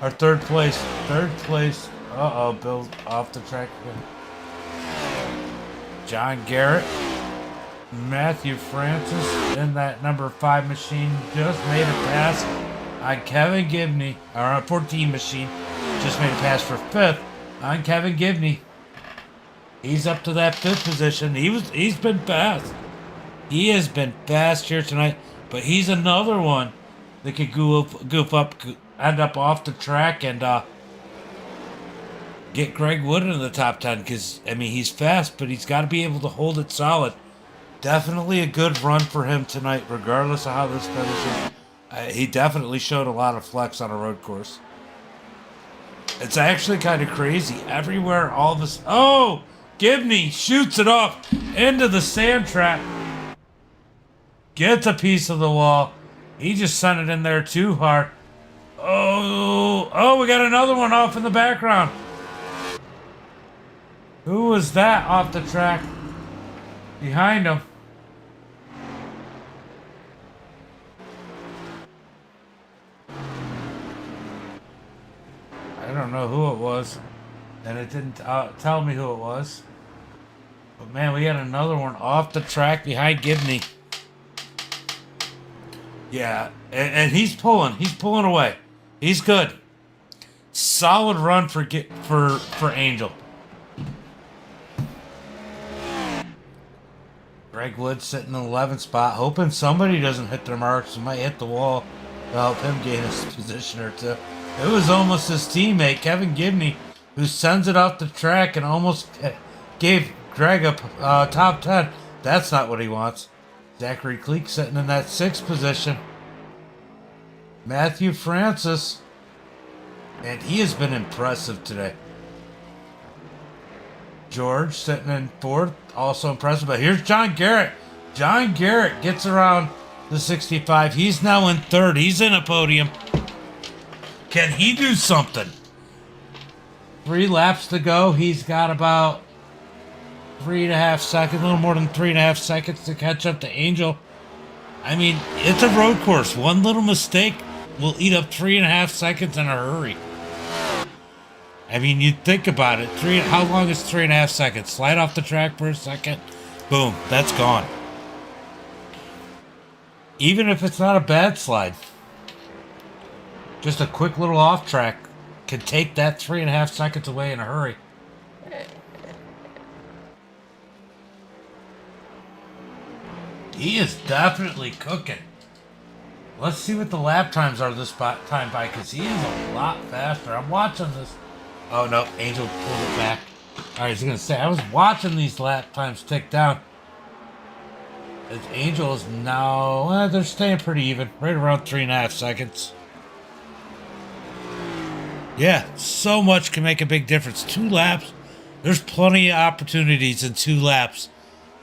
Or third place. Third place. Uh-oh, Bill's off the track again. John Garrett. Matthew Francis in that number 5 machine just made a pass on Kevin Gibney. Or on 14 machine. Just made a pass for 5th on Kevin Gibney. He's up to that 5th position. He's been fast. He has been fast here tonight, but he's another one that could goof up, end up off the track and get Greg Wood into the top 10 because, I mean, he's fast, but he's got to be able to hold it solid. Definitely a good run for him tonight, regardless of how this finishes. He definitely showed a lot of flex on a road course. It's actually kind of crazy. Everywhere, all of us... Oh! Gibney shoots it off into the sand trap. Gets a piece of the wall. He just sent it in there too hard. Oh, we got another one off in the background. Who was that off the track? Behind him. I don't know who it was. And it didn't tell me who it was. But man, we had another one off the track behind Gibney. Yeah, and he's pulling away. He's good. Solid run for Angel. Greg Wood sitting in the 11th spot, hoping somebody doesn't hit their marks and might hit the wall to help him gain his position or two. It was almost his teammate, Kevin Gibney, who sends it off the track and almost gave Greg a top 10. That's not what he wants. Zachary Cleek sitting in that 6th position. Matthew Francis. And he has been impressive today. George sitting in 4th, also impressive. But here's John Garrett. John Garrett gets around the 65. He's now in 3rd. He's in a podium. Can he do something? 3 laps to go. He's got about 3.5 seconds, a little more than 3.5 seconds to catch up to Angel. I mean, it's a road course. One little mistake will eat up 3.5 seconds in a hurry. I mean, you think about it. How long is 3.5 seconds? Slide off the track for a second. Boom, that's gone. Even if it's not a bad slide. Just a quick little off track can take that 3.5 seconds away in a hurry. He is definitely cooking. Let's see what the lap times are this time by, because he is a lot faster. I'm watching this. Oh, no. Angel pulled it back. All right, I was going to say, I was watching these lap times tick down. As Angel is now, they're staying pretty even. Right around 3.5 seconds. Yeah, so much can make a big difference. 2 laps. There's plenty of opportunities in 2 laps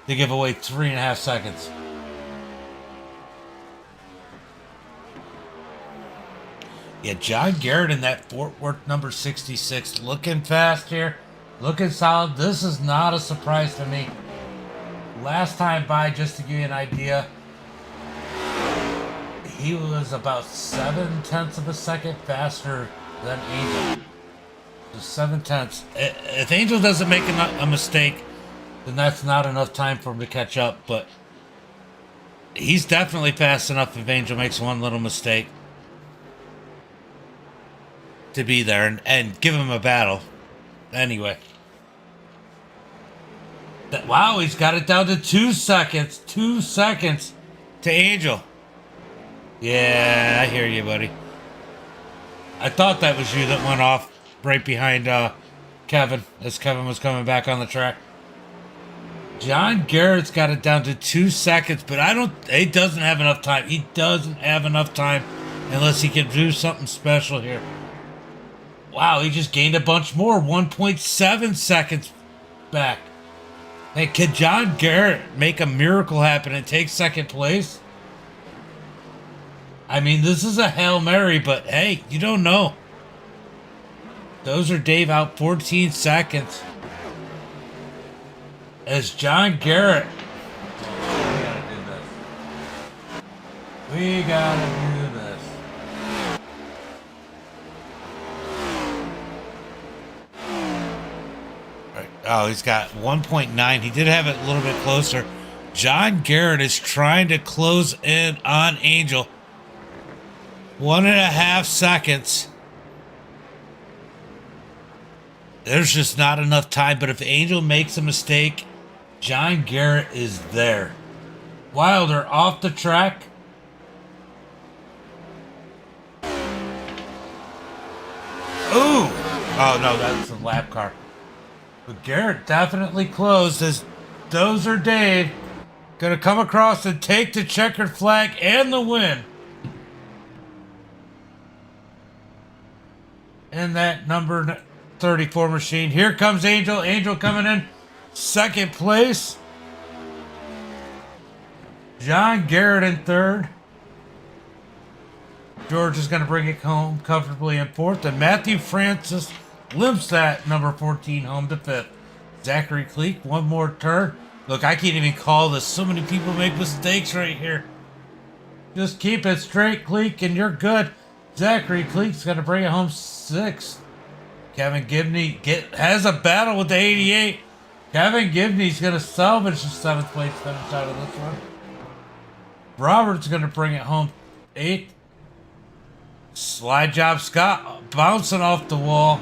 to give away 3.5 seconds. Yeah, John Garrett in that Fort Worth number 66. Looking fast here. Looking solid. This is not a surprise to me. Last time by, just to give you an idea, he was about 7/10 of a second faster than Angel. So 7/10. If Angel doesn't make a mistake, then that's not enough time for him to catch up. But he's definitely fast enough if Angel makes one little mistake to be there and give him a battle. Anyway. Wow, he's got it down to 2 seconds. 2 seconds to Angel. Yeah, I hear you, buddy. I thought that was you that went off right behind Kevin as Kevin was coming back on the track. John Garrett's got it down to 2 seconds, but he doesn't have enough time. He doesn't have enough time unless he can do something special here. Wow, he just gained a bunch more. 1.7 seconds back. Hey, can John Garrett make a miracle happen and take 2nd place? I mean, this is a Hail Mary, but hey, you don't know. Those are Dave out 14 seconds. As John Garrett. We gotta do this. We gotta do this. Right. Oh, he's got 1.9. He did have it a little bit closer. John Garrett is trying to close in on Angel. 1.5 seconds. There's just not enough time, but if Angel makes a mistake, John Garrett is there. Wilder off the track. Ooh! Oh no, that's the lap car. But Garrett definitely closed as Dozer Dave gonna come across and take the checkered flag and the win. In that number 34 machine. Here comes Angel. Angel coming in 2nd place. John Garrett in 3rd. George is going to bring it home comfortably in 4th. And Matthew Francis limps that number 14 home to 5th. Zachary Cleek, one more turn. Look, I can't even call this. So many people make mistakes right here. Just keep it straight, Cleek, and you're good. Zachary Cleek's going to bring it home 6th. Kevin Gibney has a battle with the 88. Kevin Gibney's going to salvage the 7th place finish out of this one. Robert's going to bring it home 8th. Slide job Scott bouncing off the wall.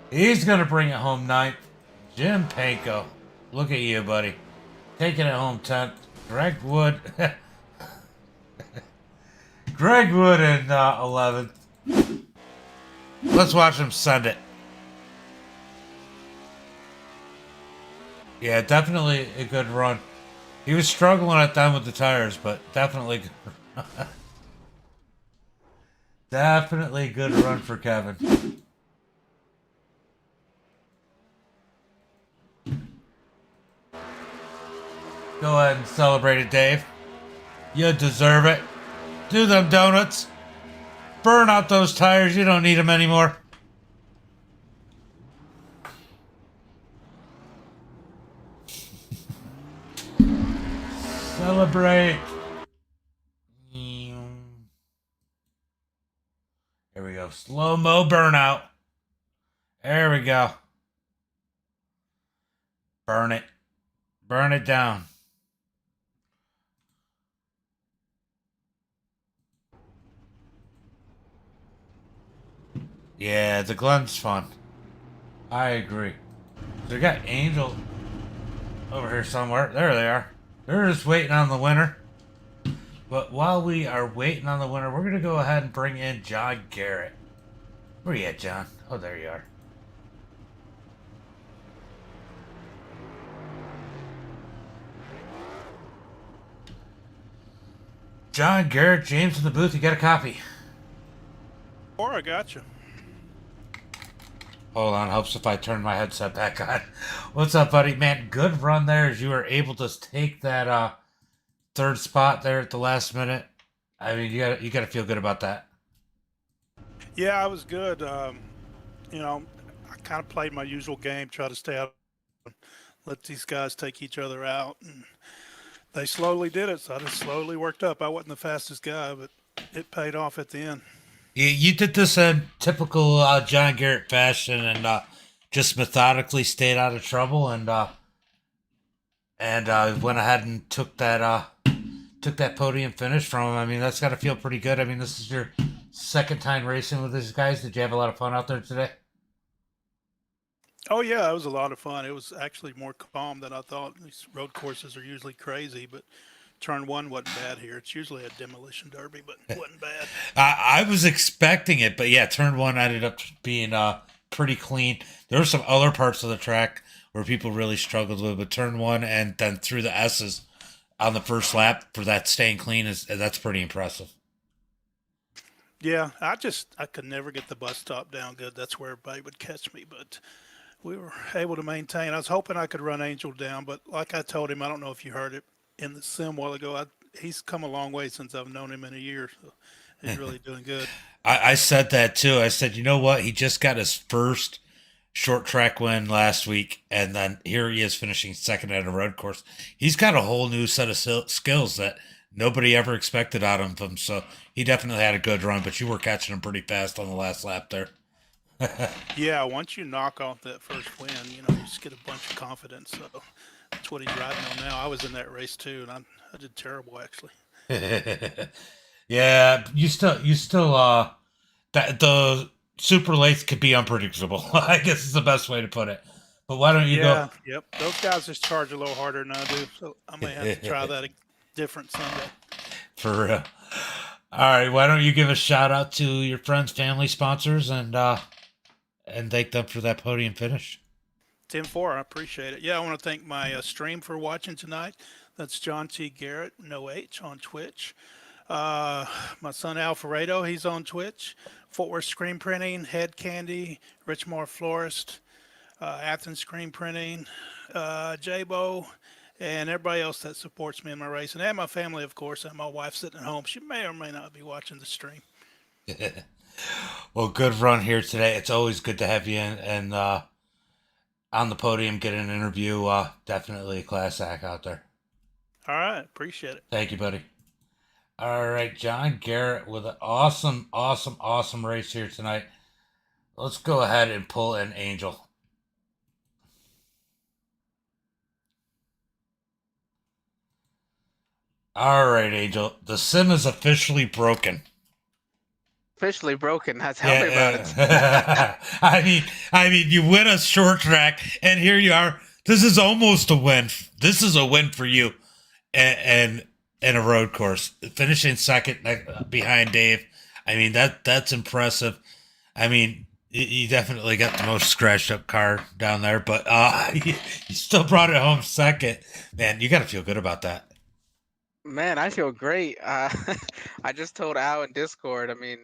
He's going to bring it home 9th. Jim Panko. Look at you, buddy. Taking it home 10th. Greg Wood. Greg Wood in 11th. Let's watch him send it. Yeah, definitely a good run. He was struggling at them with the tires, but definitely good. Definitely good run for Kevin. Go ahead and celebrate it, Dave. You deserve it. Do them donuts. Burn out those tires. You don't need them anymore. Celebrate. Here we go. Slow-mo burnout. There we go. Burn it. Burn it down. Yeah, the Glen's fun. I agree. So we got Angel over here somewhere. There they are. They're just waiting on the winner. But while we are waiting on the winner, we're going to go ahead and bring in John Garrett. Where you at, John? Oh, there you are. John Garrett, James in the booth. You got a copy? Or I got you. Hold on, helps if I turn my headset back on. What's up, buddy? Man, good run there as you were able to take that 3rd spot there at the last minute. I mean, you gotta feel good about that. Yeah, I was good. You know, I kind of played my usual game, try to stay out, let these guys take each other out, and they slowly did it. So I just slowly worked up. I wasn't the fastest guy, but it paid off at the end. You did this in typical John Garrett fashion and just methodically stayed out of trouble and went ahead and took that podium finish from him. I mean, that's got to feel pretty good. I mean, this is your 2nd time racing with these guys. Did you have a lot of fun out there today? Oh yeah, it was a lot of fun. It was actually more calm than I thought. These road courses are usually crazy, but turn 1 wasn't bad here. It's usually a demolition derby, but it wasn't bad. I was expecting it, but yeah, turn 1 ended up being pretty clean. There were some other parts of the track where people really struggled with, but turn 1 and then through the S's on the first lap for that staying clean that's pretty impressive. Yeah, I could never get the bus stop down good. That's where everybody would catch me, but we were able to maintain. I was hoping I could run Angel down, but like I told him, I don't know if you heard it in the sim a while ago, he's come a long way since I've known him in a year. So he's really doing good. I said that too. I said, you know what? He just got his first short track win last week, and then here he is finishing 2nd at a road course. He's got a whole new set of skills that nobody ever expected out of him. So he definitely had a good run, but you were catching him pretty fast on the last lap there. Yeah, once you knock off that first win, you know, you just get a bunch of confidence. So that's what he's riding on now. I was in that race too, and I did terrible actually. Yeah, you still that the super lates could be unpredictable. I guess is the best way to put it. But why don't you go? Yep. Those guys just charge a little harder than I do, so I may have to try that different Sunday. For real. All right, why don't you give a shout out to your friends, family, sponsors, and thank them for that podium finish. 10-4, I appreciate it. Yeah, I want to thank my stream for watching tonight. That's John T. Garrett, no H, on Twitch. My son Alfredo, he's on Twitch. Fort Worth Screen Printing, Head Candy, Richmore Florist, Athens Screen Printing, J-Bo, and everybody else that supports me in my racing. And my family, of course, and my wife sitting at home. She may or may not be watching the stream. Well, good run here today. It's always good to have you in and on the podium, get an interview. Definitely a class act out there. All right, appreciate it. Thank you, buddy. All right, John Garrett with an awesome, awesome, awesome race here tonight. Let's go ahead and pull an Angel. All right, Angel. The sim is officially broken. Officially broken. Tell me about it. I mean, you win a short track, and here you are. This is almost a win. This is a win for you, and a road course, finishing second behind Dave. I mean that's impressive. I mean, you definitely got the most scratched up car down there, but you still brought it home second. Man, you got to feel good about that. Man, I feel great. I just told Al in Discord. I mean,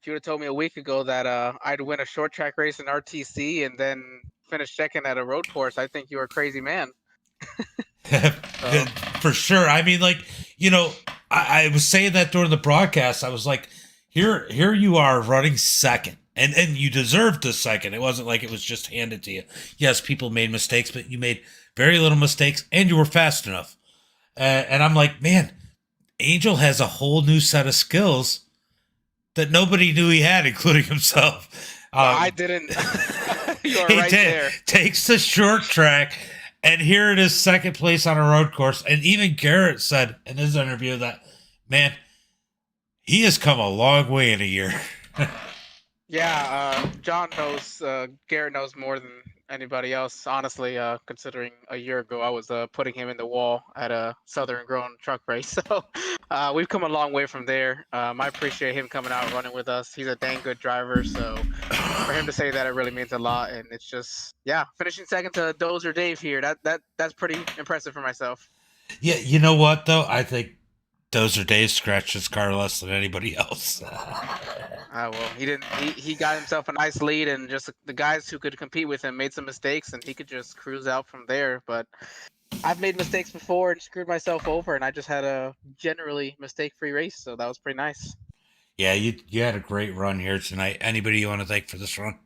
if you would have told me a week ago that I'd win a short track race in RTC and then finish second at a road course, I think you were a crazy man. For sure. I mean, like, you know, I was saying that during the broadcast. I was like, here you are running second. And you deserved the second. It wasn't like it was just handed to you. Yes, people made mistakes, but you made very little mistakes and you were fast enough. And I'm like, man, Angel has a whole new set of skills that nobody knew he had, including himself. I didn't. You're right there. Takes the short track, and here it is, second place on a road course. And even Garrett said in his interview that, man, he has come a long way in a year. Yeah, John knows, Garrett knows more than anybody else. Honestly, considering a year ago I was putting him in the wall at a Southern Grown truck race, so we've come a long way from there. I appreciate him coming out and running with us. He's a dang good driver, so for him to say that, it really means a lot. And it's just, yeah, finishing second to Dozer Dave here. That's pretty impressive for myself. Yeah, you know what though? I think Dozer Dave scratched his car less than anybody else. Well, he didn't. He got himself a nice lead, and just the guys who could compete with him made some mistakes, and he could just cruise out from there. But I've made mistakes before and screwed myself over, and I just had a generally mistake-free race, so that was pretty nice. Yeah, you had a great run here tonight. Anybody you want to thank for this run?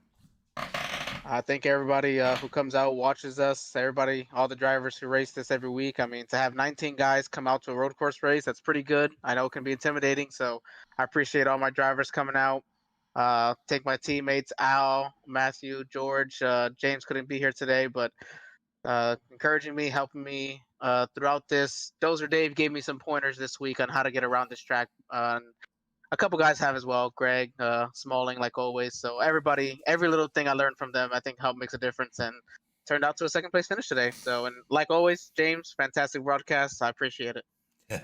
I thank everybody who comes out, watches us, everybody, all the drivers who race this every week. I mean, to have 19 guys come out to a road course race, that's pretty good. I know it can be intimidating, so I appreciate all my drivers coming out. Take my teammates, Al, Matthew, George, James couldn't be here today, but encouraging me, helping me throughout this. Dozer Dave gave me some pointers this week on how to get around this track. A couple guys have as well, Greg, Smalling, like always. So everybody, every little thing I learned from them, I think helped makes a difference, and turned out to a second place finish today. So, and like always, James, fantastic broadcast. I appreciate it.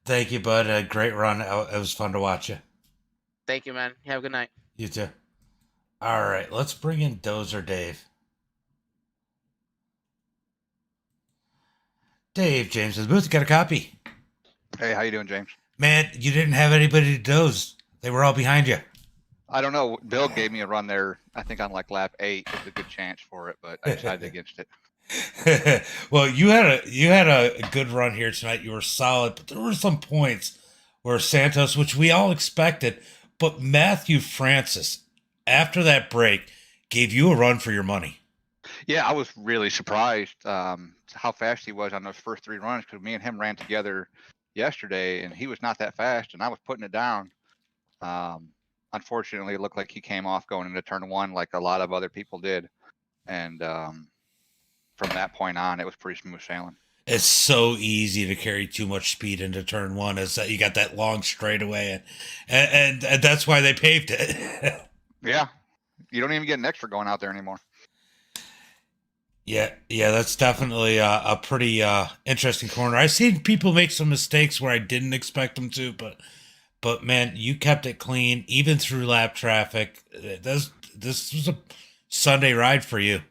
Thank you, bud. Great run. It was fun to watch you. Thank you, man. You have a good night. You too. All right, let's bring in Dozer Dave. Dave, James in the booth. Got a copy. Hey, how you doing, James? Man, you didn't have anybody to doze. They were all behind you. I don't know. Bill gave me a run there, I think on like lap 8 with a good chance for it, but I decided against it. Well, you had a good run here tonight. You were solid, but there were some points where Santos, which we all expected, but Matthew Francis, after that break, gave you a run for your money. Yeah, I was really surprised how fast he was on those first 3 runs, because me and him ran together yesterday, and he was not that fast, and I was putting it down. Unfortunately, it looked like he came off going into turn 1 like a lot of other people did, and from that point on, it was pretty smooth sailing. It's so easy to carry too much speed into turn 1, is that you got that long straightaway, and that's why they paved it. Yeah, you don't even get an extra going out there anymore. Yeah, that's definitely a pretty interesting corner. I've seen people make some mistakes where I didn't expect them to, but man, you kept it clean even through lap traffic. This was a Sunday ride for you.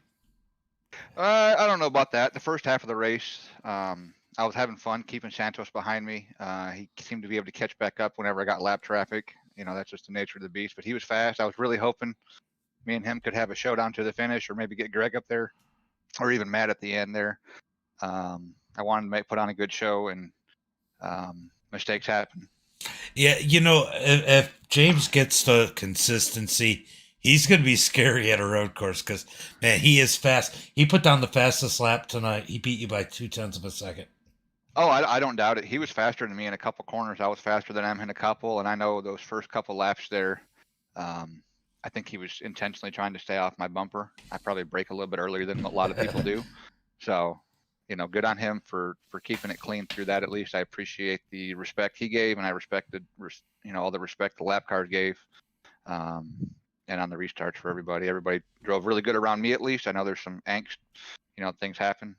I don't know about that. The first half of the race, I was having fun keeping Santos behind me. He seemed to be able to catch back up whenever I got lap traffic. You know, that's just the nature of the beast. But he was fast. I was really hoping me and him could have a showdown to the finish, or maybe get Greg up there, or even Matt at the end there. I wanted to put on a good show, and mistakes happen. Yeah, you know, if James gets the consistency, he's going to be scary at a road course because, man, he is fast. He put down the fastest lap tonight. He beat you by 0.2 of a second. Oh, I don't doubt it. He was faster than me in a couple corners. I was faster than him in a couple, and I know those first couple laps there. I think he was intentionally trying to stay off my bumper. I probably brake a little bit earlier than a lot of people do. So, good on him for keeping it clean through that. At least I appreciate the respect he gave, and I respected, all the respect the lap cars gave. And on the restarts for everybody. Everybody drove really good around me, at least. I know there's some angst, things happen.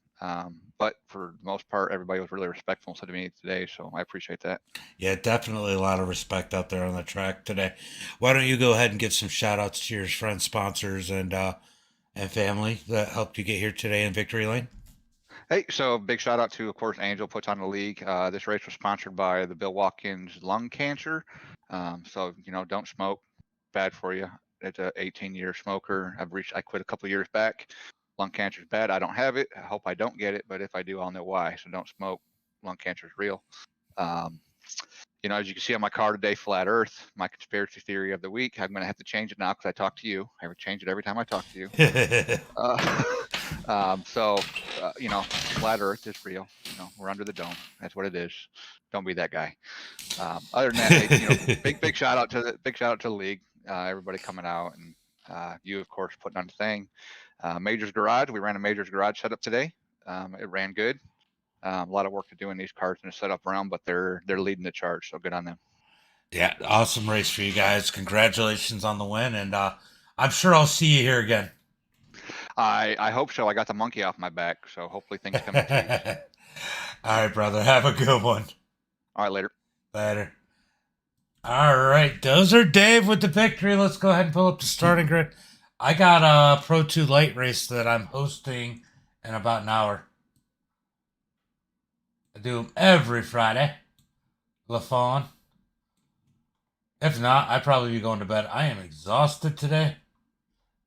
But for the most part, everybody was really respectful to me today, so I appreciate that. Yeah, definitely a lot of respect out there on the track today. Why don't you go ahead and give some shout outs to your friends, sponsors, and family that helped you get here today in Victory Lane? Hey, so big shout out to, of course, Angel puts on the league. This race was sponsored by the Barb Watkins lung cancer. So, don't smoke, bad for you. It's a 18-year smoker. I quit a couple years back. Lung cancer is bad. I don't have it. I hope I don't get it, but if I do, I'll know why. So don't smoke. Lung cancer is real. As you can see on my car today, flat Earth, my conspiracy theory of the week. I'm going to have to change it now because I talk to you. I would change it every time I talk to you. Flat Earth is real. We're under the dome. That's what it is. Don't be that guy. Other than that, big shout out to the league. Everybody coming out, and you, of course, putting on the thing. Majors Garage. We ran a Majors Garage setup today. It ran good. A lot of work to do in these cars in the setup round, but they're leading the charge, so good on them. Yeah, awesome race for you guys. Congratulations on the win, and I'm sure I'll see you here again. I hope so. I got the monkey off my back, so hopefully things come in twos. All right, brother. Have a good one. All right, later. Later. All right, Dozer Dave with the victory. Let's go ahead and pull up the starting grid. I got a Pro 2 Light race that I'm hosting in about an hour. I do them every Friday. LaFawn. If not, I'd probably be going to bed. I am exhausted today.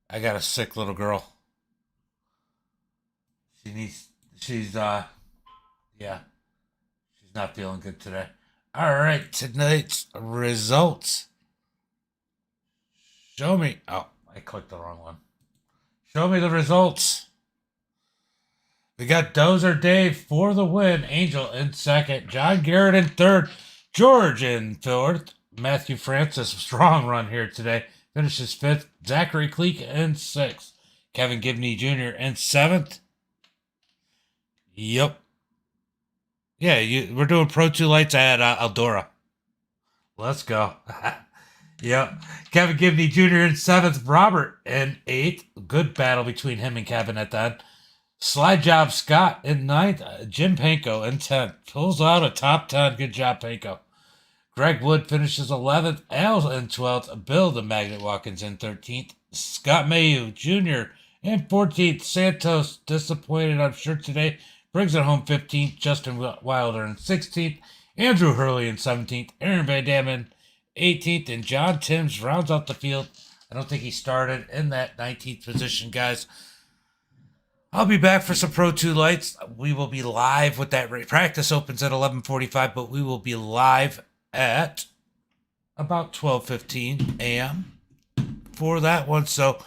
I got a sick little girl. She's not feeling good today. All right, tonight's results. Show me. Oh, I clicked the wrong one. Show me the results. We got Dozer Dave for the win. Angel in second. John Garrett in third. George in fourth. Matthew Francis, strong run here today. Finishes fifth. Zachary Cleek in sixth. Kevin Gibney Jr. in seventh. Yep. Yeah, we're doing Pro 2 Lights at Eldora. Let's go. Yep. Kevin Gibney Jr. in seventh. Robert in eighth. Good battle between him and Kevin at that. Slide Job Scott in ninth. Jim Panko in 10th. Pulls out a top 10. Good job, Panko. Greg Wood finishes 11th. Al in 12th. Bill the Magnet Watkins in 13th. Scott Mayu Jr. in 14th. Santos, disappointed, I'm sure, today. Brings it home 15th. Justin Wilder in 16th. Andrew Hurley in 17th. Aaron Van Dam in 18th. And John Timms rounds out the field. I don't think he started in that 19th position, guys. I'll be back for some Pro 2 Lights. We will be live with that. Practice opens at 11:45, but we will be live at about 12:15 a.m. for that one. So